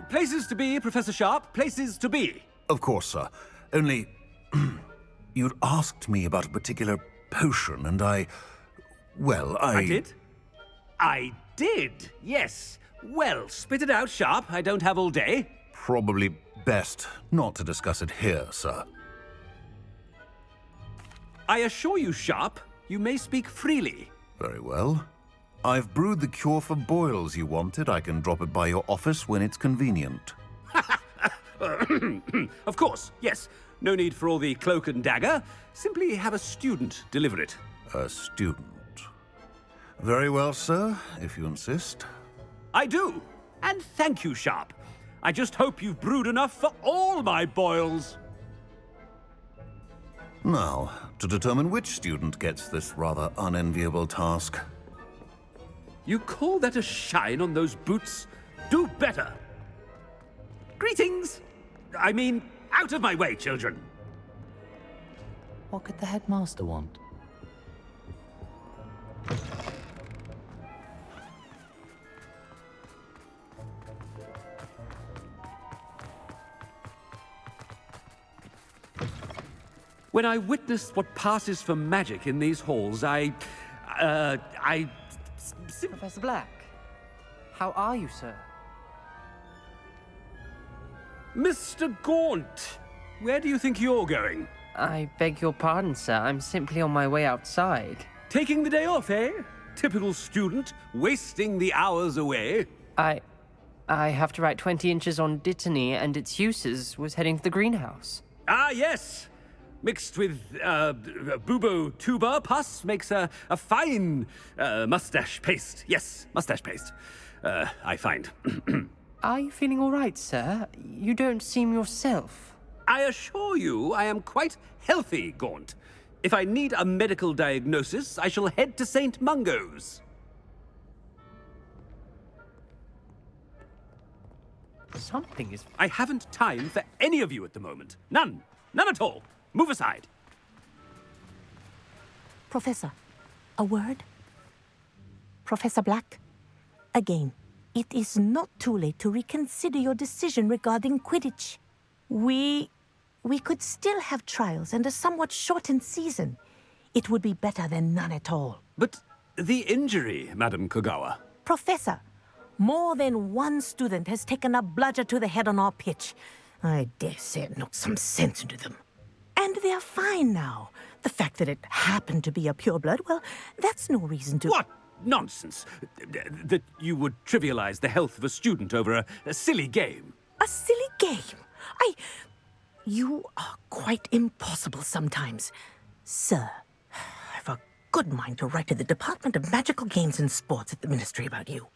Places to be, Professor Sharp, places to be. Of course, sir. Only, you'd asked me about a particular potion, and I did? I did, yes. Well, spit it out, Sharp. I don't have all day. Probably best not to discuss it here, sir. I assure you, Sharp, you may speak freely. Very well. I've brewed the cure for boils you wanted. I can drop it by your office when it's convenient. Of course, yes. No need for all the cloak and dagger. Simply have a student deliver it. A student? Very well, sir, if you insist. I do. And thank you, Sharp. I just hope you've brewed enough for all my boils. Now, to determine which student gets this rather unenviable task. You call that a shine on those boots? Do better. Greetings! I mean, out of my way, children. What could the headmaster want? When I witnessed what passes for magic in these halls, Professor Black, how are you, sir? Mr. Gaunt, where do you think you're going? I beg your pardon, sir. I'm simply on my way outside. Taking the day off, eh? Typical student, wasting the hours away. I have to write 20 inches on Dittany and its uses. Was heading to the greenhouse. Ah, yes. Mixed with bubo tuber pus makes a fine mustache paste. Yes, mustache paste. I find. Are you feeling all right, sir? You don't seem yourself. I assure you I am quite healthy, Gaunt. If I need a medical diagnosis, I shall head to St. Mungo's. Something is... I haven't time for any of you at the moment. None. None at all. Move aside. Professor, a word? Professor Black, again, it is not too late to reconsider your decision regarding Quidditch. We could still have trials and a somewhat shortened season. It would be better than none at all. But the injury, Madam Kogawa. Professor, more than one student has taken a bludger to the head on our pitch. I dare say it knocked some sense into them. And they're fine now. The fact that it happened to be a pureblood, well, that's no reason to... What nonsense! That you would trivialize the health of a student over a silly game. A silly game? You are quite impossible sometimes. Sir, I've a good mind to write to the Department of Magical Games and Sports at the Ministry about you.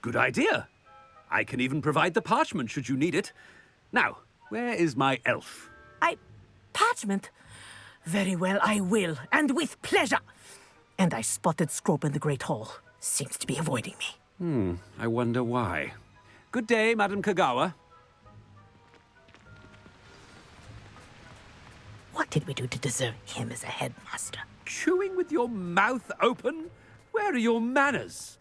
Good idea. I can even provide the parchment should you need it. Now, where is my elf? Parchment? Very well, I will, and with pleasure. And I spotted Scrope in the Great Hall. Seems to be avoiding me. I wonder why. Good day, Madam Kagawa. What did we do to deserve him as a headmaster? Chewing with your mouth open? Where are your manners?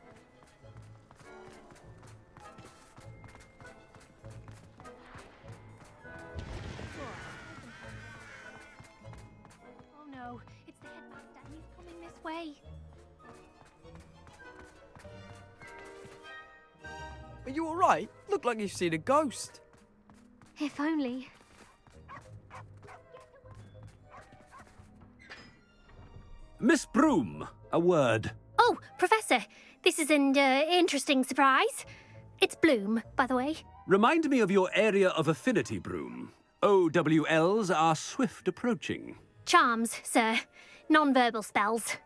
Oh no, it's the headmaster and he's coming this way. Are you alright? Look like you've seen a ghost. If only. Miss Broom, a word. Oh, Professor, this is an interesting surprise. It's Bloom, by the way. Remind me of your area of affinity, Broom. OWLs are swift approaching. Charms, sir. Non-verbal spells.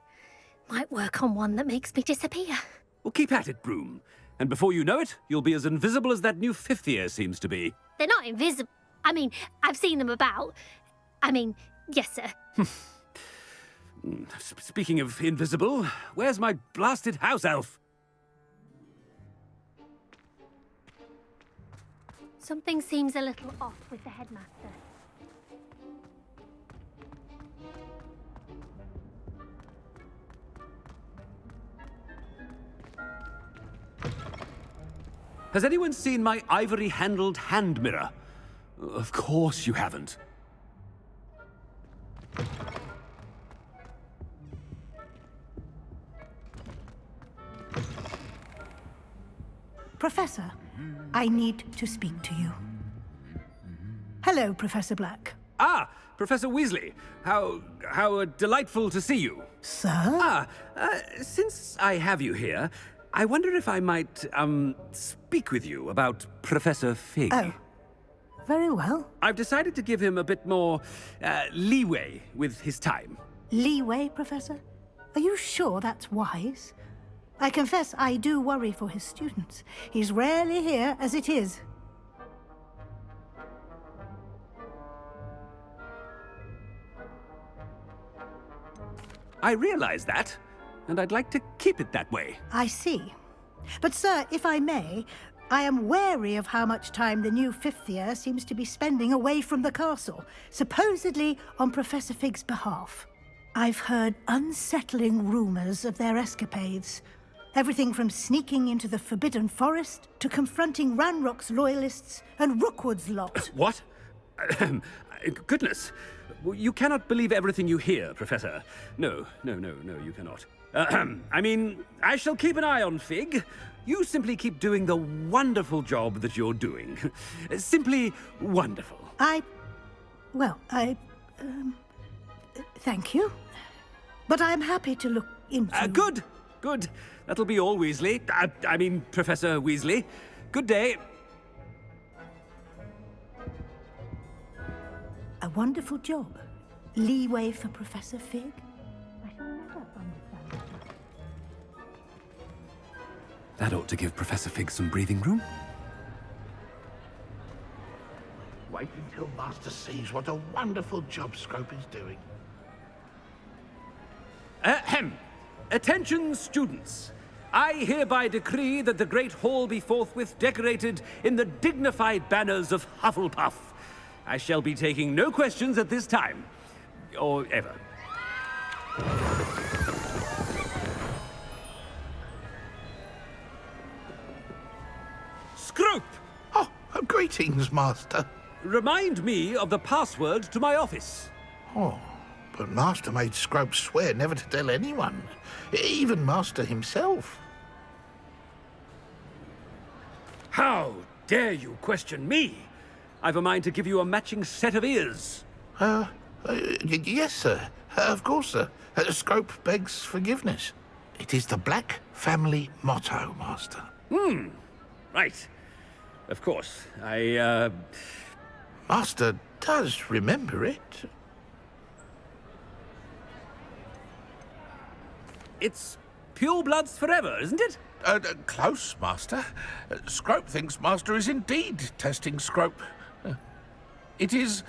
Might work on one that makes me disappear. Well, keep at it, Broom. And before you know it, you'll be as invisible as that new fifth year seems to be. They're not invisible. I mean, I've seen them about. Yes, sir. Speaking of invisible, where's my blasted house elf? Something seems a little off with the headmaster. Has anyone seen my ivory-handled hand mirror? Of course you haven't. Professor, I need to speak to you. Hello, Professor Black. Ah, Professor Weasley. How delightful to see you. Sir? Since I have you here, I wonder if I might, speak with you about Professor Fig. Oh, very well. I've decided to give him a bit more, leeway with his time. Leeway, Professor? Are you sure that's wise? I confess I do worry for his students. He's rarely here as it is. I realize that, and I'd like to keep it that way. I see. But, sir, if I may, I am wary of how much time the new fifth year seems to be spending away from the castle, supposedly on Professor Fig's behalf. I've heard unsettling rumors of their escapades. Everything from sneaking into the Forbidden Forest to confronting Ranrock's loyalists and Rookwood's lot. What? Goodness. You cannot believe everything you hear, Professor. No, you cannot. I shall keep an eye on Fig. You simply keep doing the wonderful job that you're doing. Simply wonderful. Thank you. But I'm happy to look into... Good. That'll be all, Weasley. Professor Weasley. Good day. A wonderful job. Leeway for Professor Fig? I shall never understand that. That ought to give Professor Fig some breathing room. Wait until Master sees what a wonderful job Scrope is doing. Attention, students. I hereby decree that the Great Hall be forthwith decorated in the dignified banners of Hufflepuff. I shall be taking no questions at this time. Or ever. Scrope! Oh, greetings, Master. Remind me of the password to my office. Oh, but Master made Scrope swear never to tell anyone, even Master himself. How dare you question me? I've a mind to give you a matching set of ears. Yes, sir. Of course, sir. Scrope begs forgiveness. It is the Black family motto, Master. Right. Of course. I, Master does remember it. It's pure bloods forever, isn't it? Close, Master. Scrope thinks Master is indeed testing Scrope. It is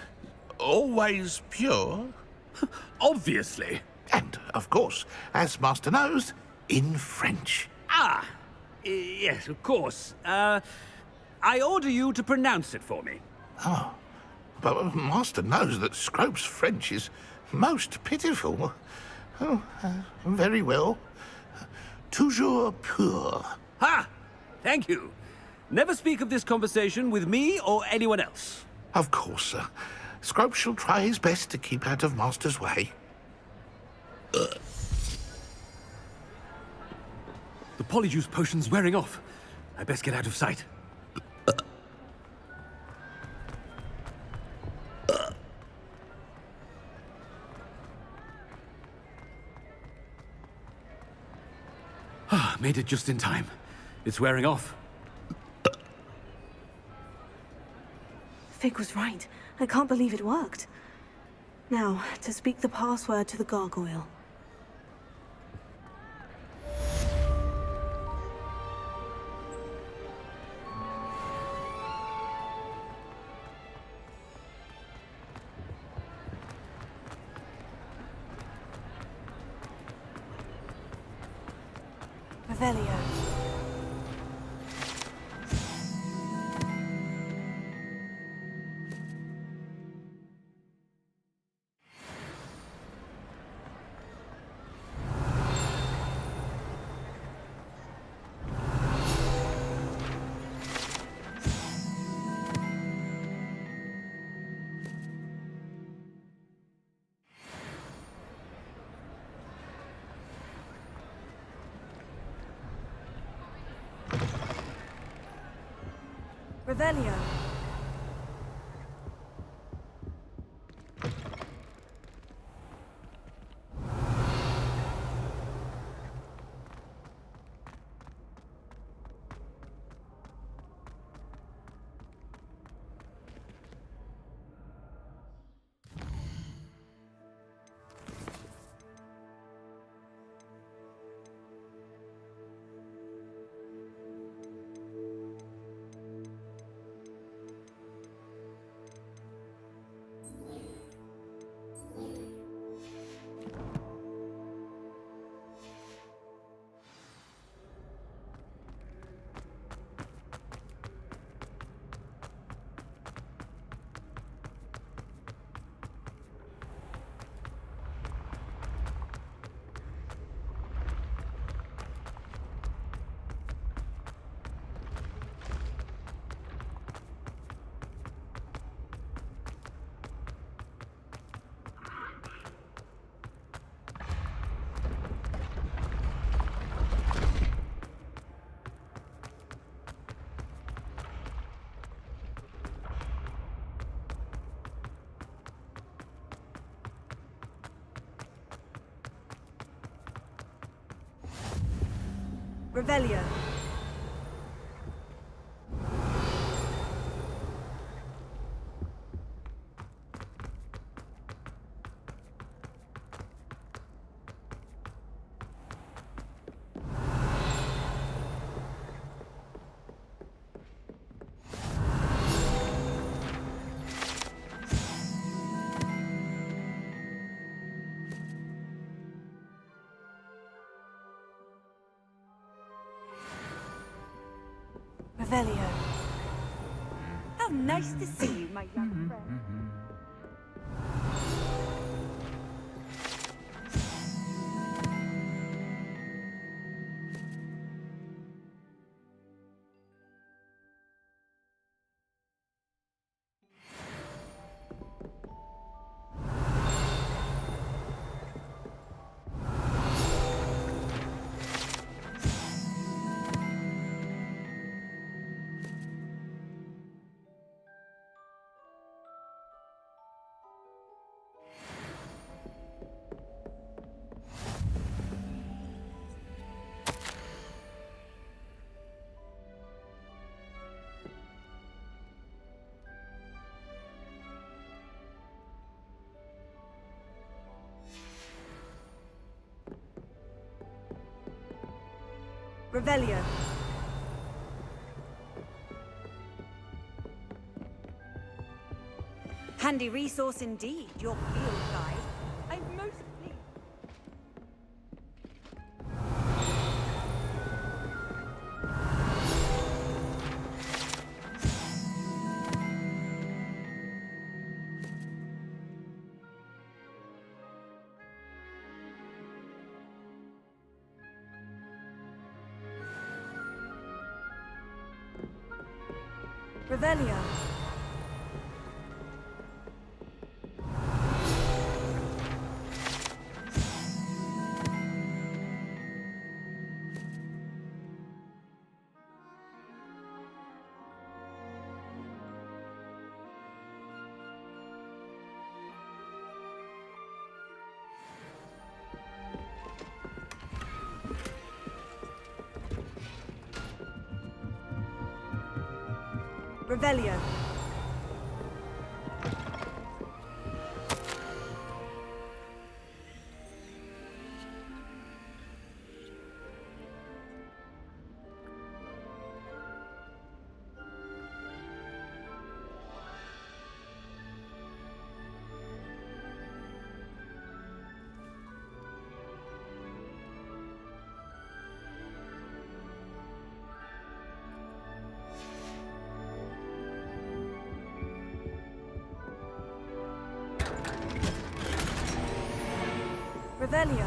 always pure. Obviously. And, of course, as Master knows, in French. Ah! Yes, of course. I order you to pronounce it for me. Oh, but Master knows that Scrope's French is most pitiful. Oh, very well. Toujours pur. Ha! Thank you. Never speak of this conversation with me or anyone else. Of course, sir. Scrope shall try his best to keep out of Master's way. The polyjuice potion's wearing off. I best get out of sight. Made it just in time. It's wearing off. Fig was right. I can't believe it worked. Now, to speak the password to the gargoyle. Revelio. Revelio. Revelio. Revelio. How nice to see you, my young friend. Revelio. Handy resource indeed, your field guide. I'm most pleased. Revelio. Revelio. Revelio.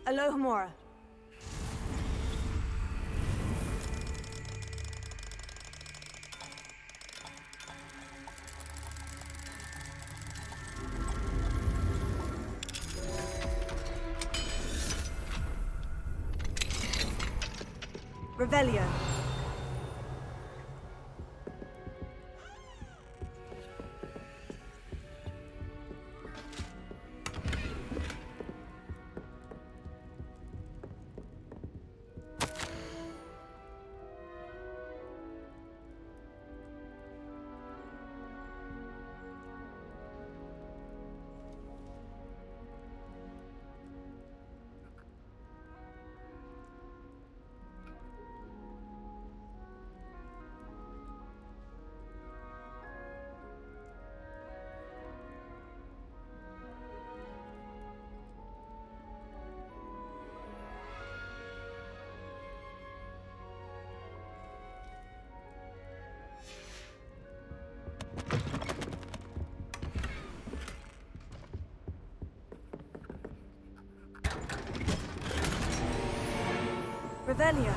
Alohomora. Revelio. Revelio.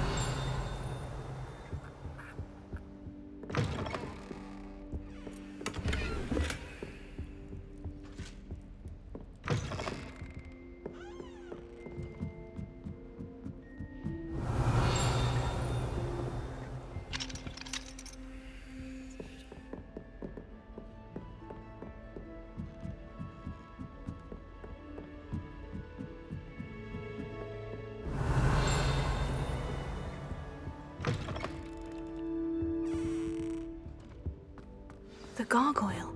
The gargoyle.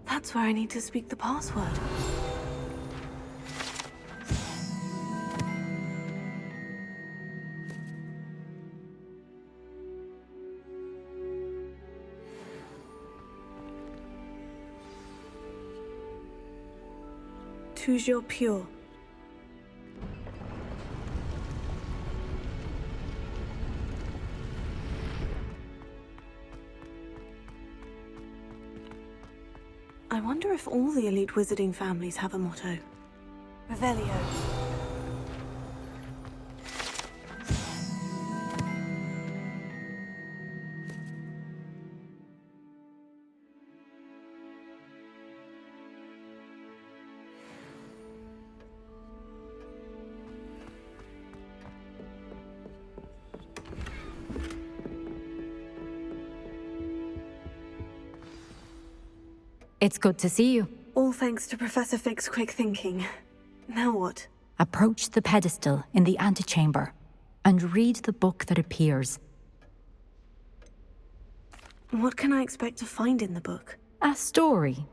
That's where I need to speak the password. Toujours pure. I wonder if all the elite wizarding families have a motto. Revelio. It's good to see you. All thanks to Professor Fig's quick thinking. Now what? Approach the pedestal in the antechamber and read the book that appears. What can I expect to find in the book? A story.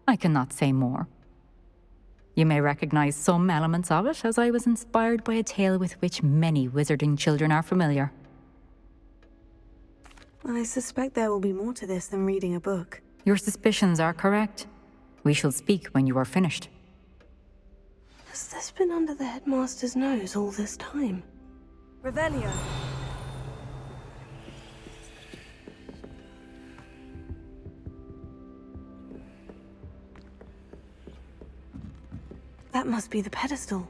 I cannot say more. You may recognize some elements of it, as I was inspired by a tale with which many wizarding children are familiar. I suspect there will be more to this than reading a book. Your suspicions are correct. We shall speak when you are finished. Has this been under the headmaster's nose all this time? Revelio. That must be the pedestal.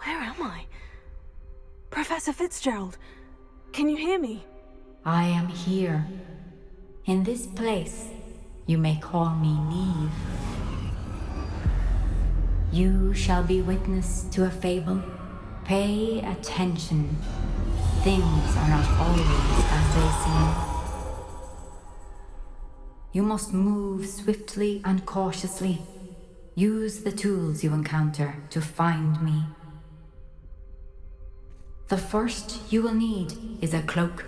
Where am I? Professor Fitzgerald, can you hear me? I am here. In this place, you may call me Neve. You shall be witness to a fable. Pay attention. Things are not always as they seem. You must move swiftly and cautiously. Use the tools you encounter to find me. The first you will need is a cloak.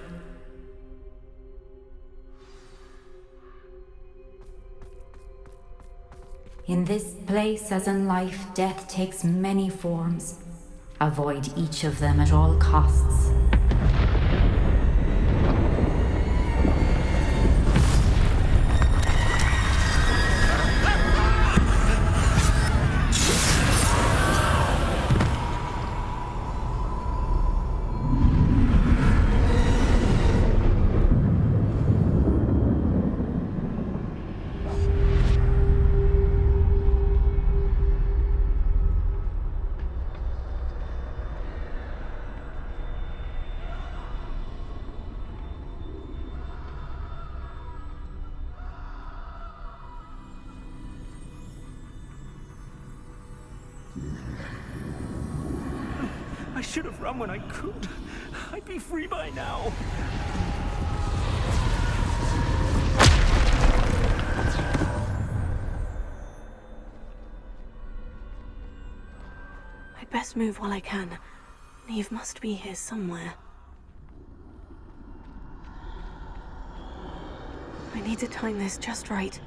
In this place, as in life, death takes many forms. Avoid each of them at all costs. I should have run when I could. I'd be free by now. I'd best move while I can. Neve must be here somewhere. I need to time this just right.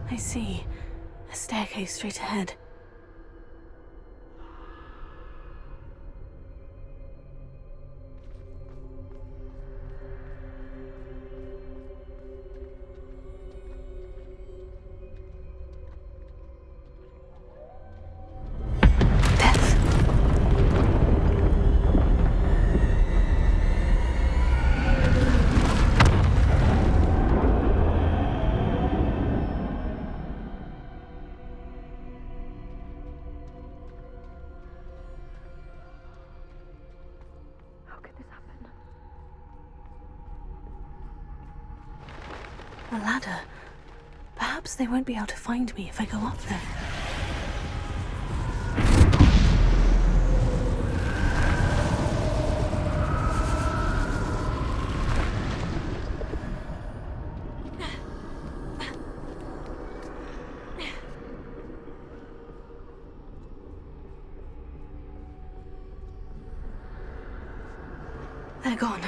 I see. A staircase straight ahead. A ladder. Perhaps they won't be able to find me if I go up there. They're gone.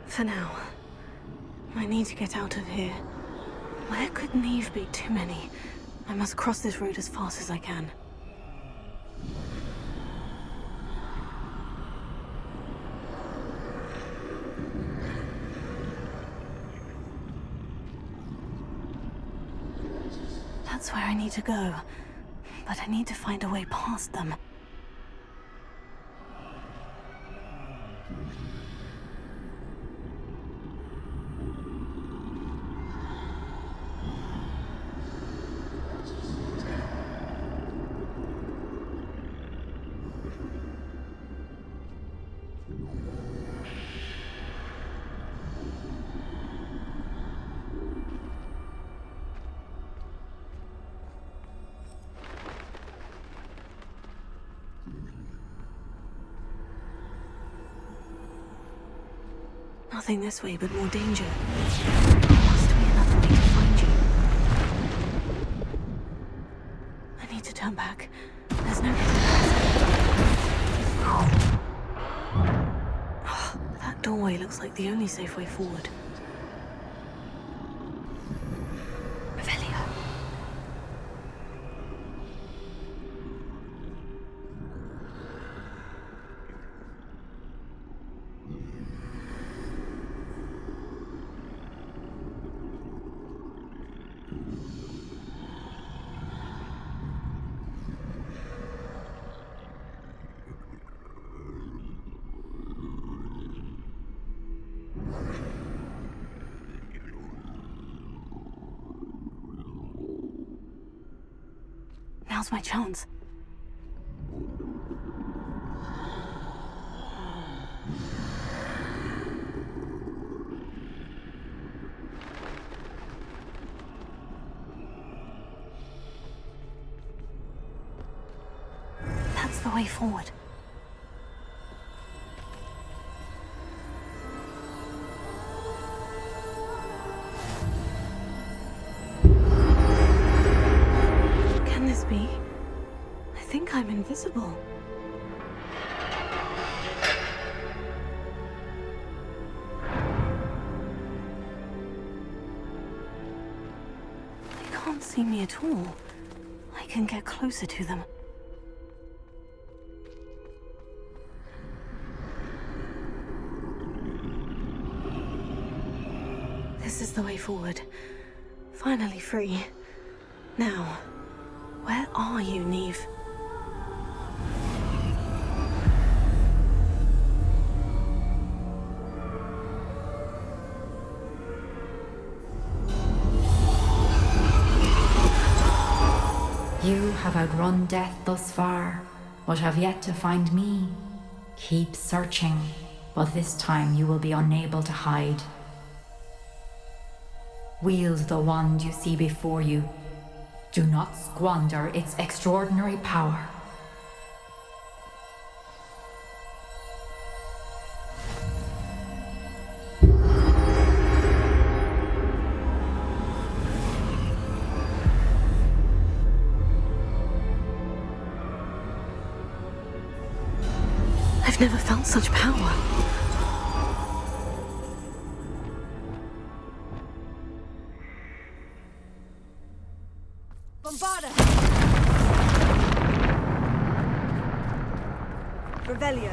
For now. I need to get out of here. Where could Neve be? Too many. I must cross this road as fast as I can. That's where I need to go. But I need to find a way past them. Nothing this way, but more danger. There must be another way to find you. I need to turn back. There's no That doorway looks like the only safe way forward. Now's my chance. That's the way forward. I think I'm invisible. They can't see me at all. I can get closer to them. This is the way forward. Finally free. Now, where are you, Neve? You have outrun death thus far, but have yet to find me. Keep searching, but this time you will be unable to hide. Wield the wand you see before you. Do not squander its extraordinary power. I've never felt such power. Bombarda! Revelio.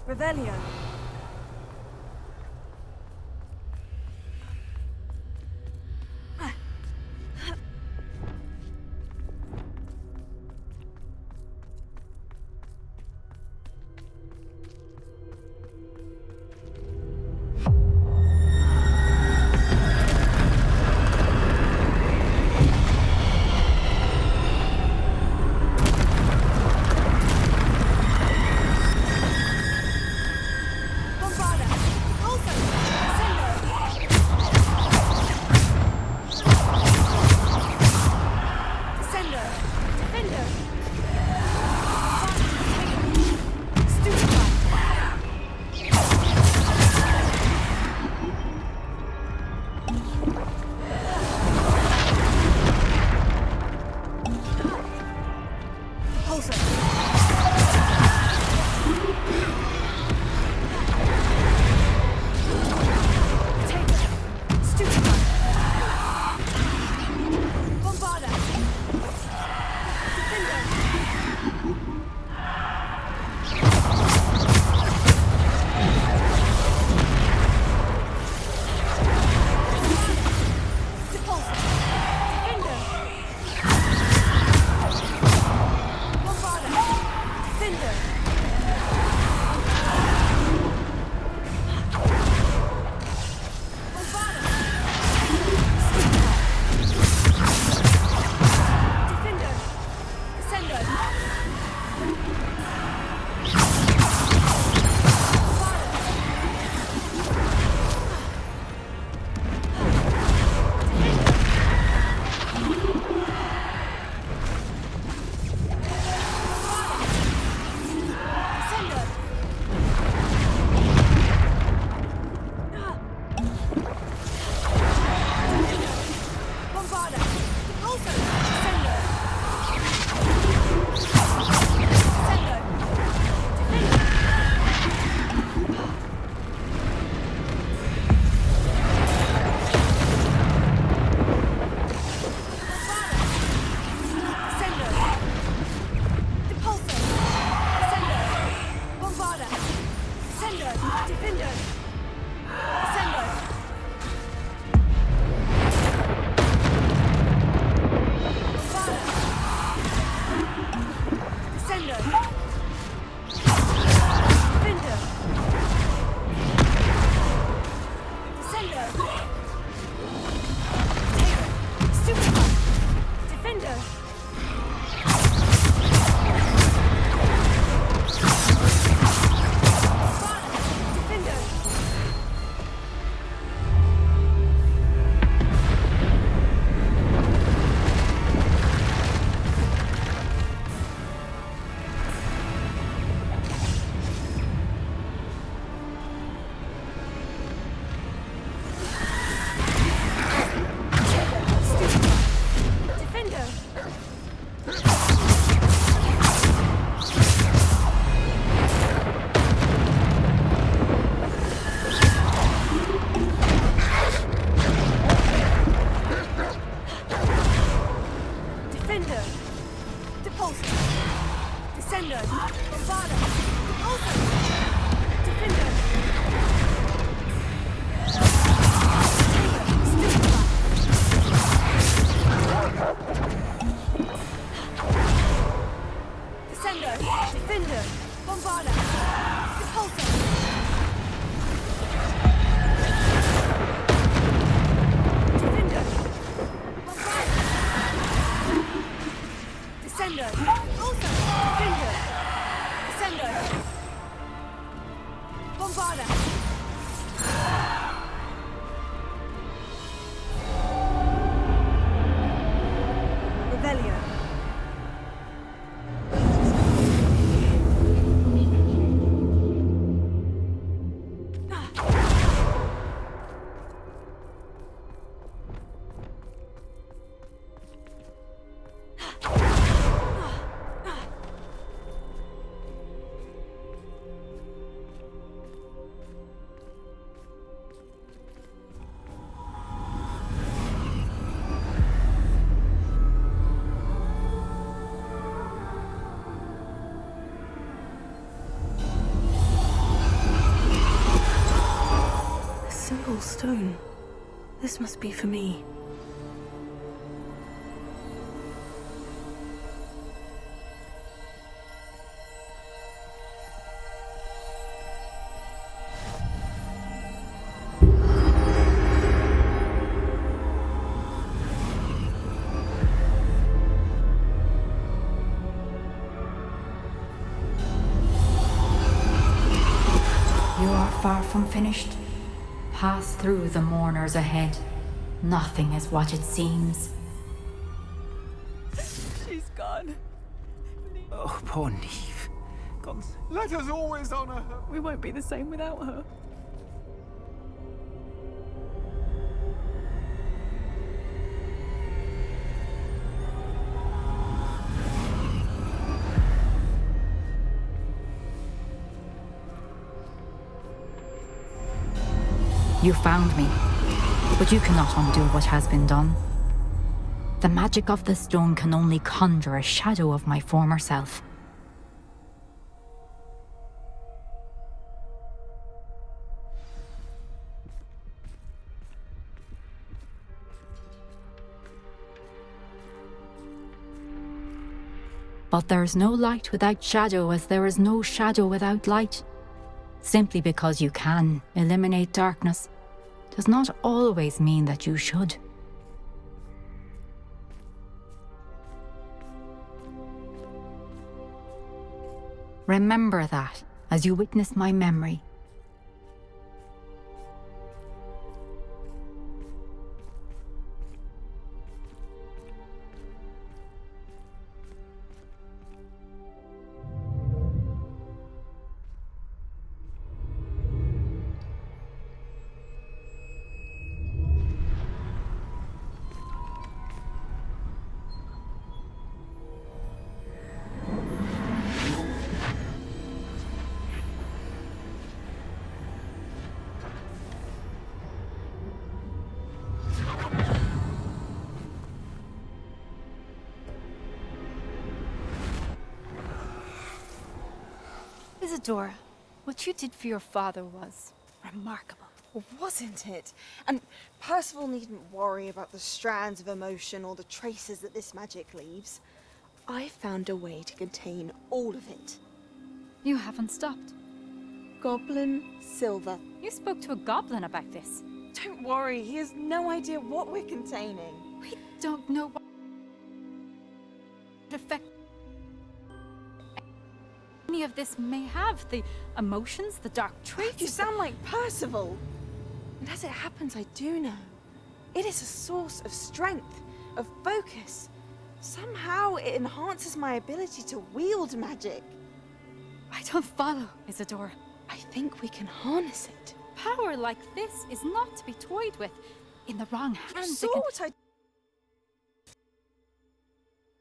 Revelio. simple stone. This must be for me. You are far from finished. Pass through the mourners ahead. Nothing is what it seems. She's gone. Oh, poor Neve. Conce. Let us always honor her. We won't be the same without her. You found me, but you cannot undo what has been done. The magic of the stone can only conjure a shadow of my former self. But there is no light without shadow, as there is no shadow without light. Simply because you can eliminate darkness does not always mean that you should. Remember that as you witness my memory. Isadora, what you did for your father was remarkable. Well, wasn't it? And Percival needn't worry about the strands of emotion or the traces that this magic leaves. I found a way to contain all of it. You haven't stopped. Goblin Silver. You spoke to a goblin about this. Don't worry, he has no idea what we're containing. We don't know what effect any of this may have. The emotions, the dark traits. You sound like Percival. And as it happens, I do know. It is a source of strength, of focus. Somehow it enhances my ability to wield magic. I don't follow, Isadora. I think we can harness it. Power like this is not to be toyed with. In the wrong hands. You saw what I...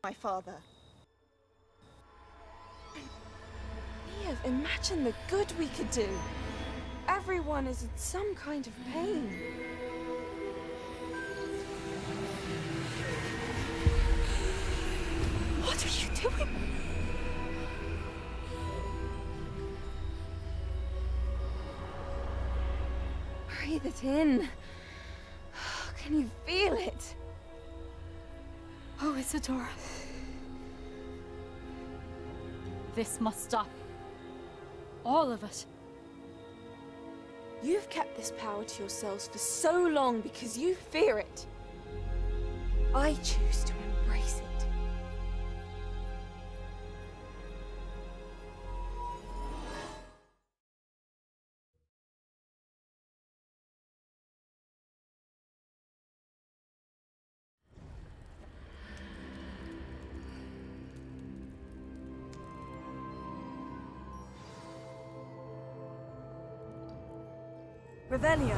My father. Mia, imagine the good we could do. Everyone is in some kind of pain. What are you doing? Breathe it in. Can you feel it? Oh, Isadora. This must stop. All of it. You've kept this power to yourselves for so long because you fear it. I choose to embrace it. Revelio.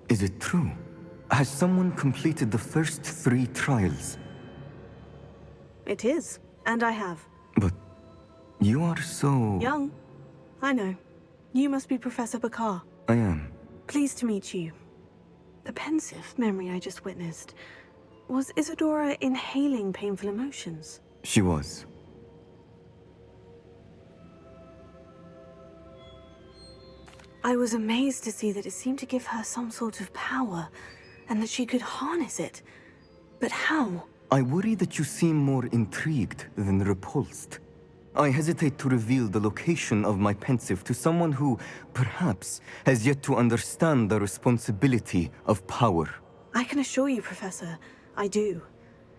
Is it true? Has someone completed the first 3 trials? It is, and I have. But you are so... Young. I know. You must be Professor Bakar. I am. Pleased to meet you. The pensive memory I just witnessed. Was Isadora inhaling painful emotions? She was. I was amazed to see that it seemed to give her some sort of power, and that she could harness it. But how? I worry that you seem more intrigued than repulsed. I hesitate to reveal the location of my pensive to someone who, perhaps, has yet to understand the responsibility of power. I can assure you, Professor, I do.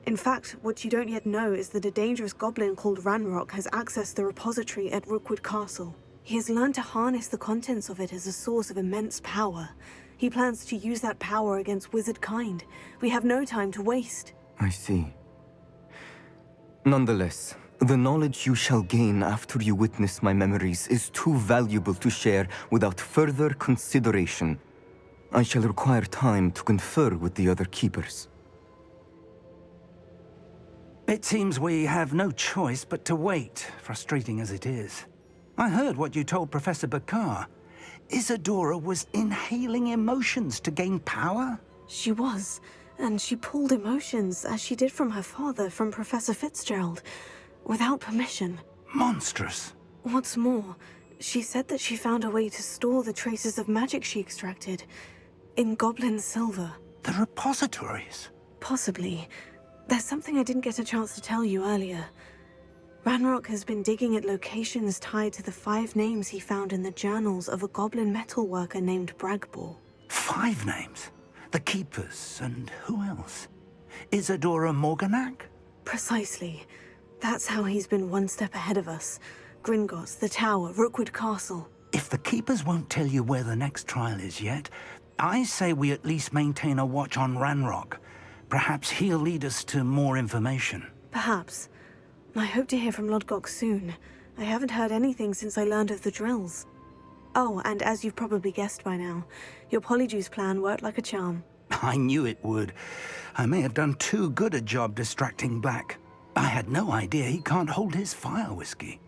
In fact, what you don't yet know is that a dangerous goblin called Ranrock has accessed the repository at Rookwood Castle. He has learned to harness the contents of it as a source of immense power. He plans to use that power against wizard kind. We have no time to waste. I see. Nonetheless, the knowledge you shall gain after you witness my memories is too valuable to share without further consideration. I shall require time to confer with the other keepers. It seems we have no choice but to wait, frustrating as it is. I heard what you told Professor Bakar. Isadora was inhaling emotions to gain power? She was, and she pulled emotions, as she did from her father, from Professor Fitzgerald, without permission. Monstrous. What's more, she said that she found a way to store the traces of magic she extracted in goblin silver. The repositories? Possibly. There's something I didn't get a chance to tell you earlier. Ranrock has been digging at locations tied to the 5 names he found in the journals of a goblin metalworker named Bragbor. 5 names? The Keepers, and who else? Isadora Morganac? Precisely. That's how he's been one step ahead of us. Gringotts, the Tower, Rookwood Castle. If the Keepers won't tell you where the next trial is yet, I say we at least maintain a watch on Ranrock. Perhaps he'll lead us to more information. Perhaps. I hope to hear from Lodgok soon. I haven't heard anything since I learned of the drills. Oh, and as you've probably guessed by now, your Polyjuice plan worked like a charm. I knew it would. I may have done too good a job distracting Black. I had no idea he can't hold his fire whiskey.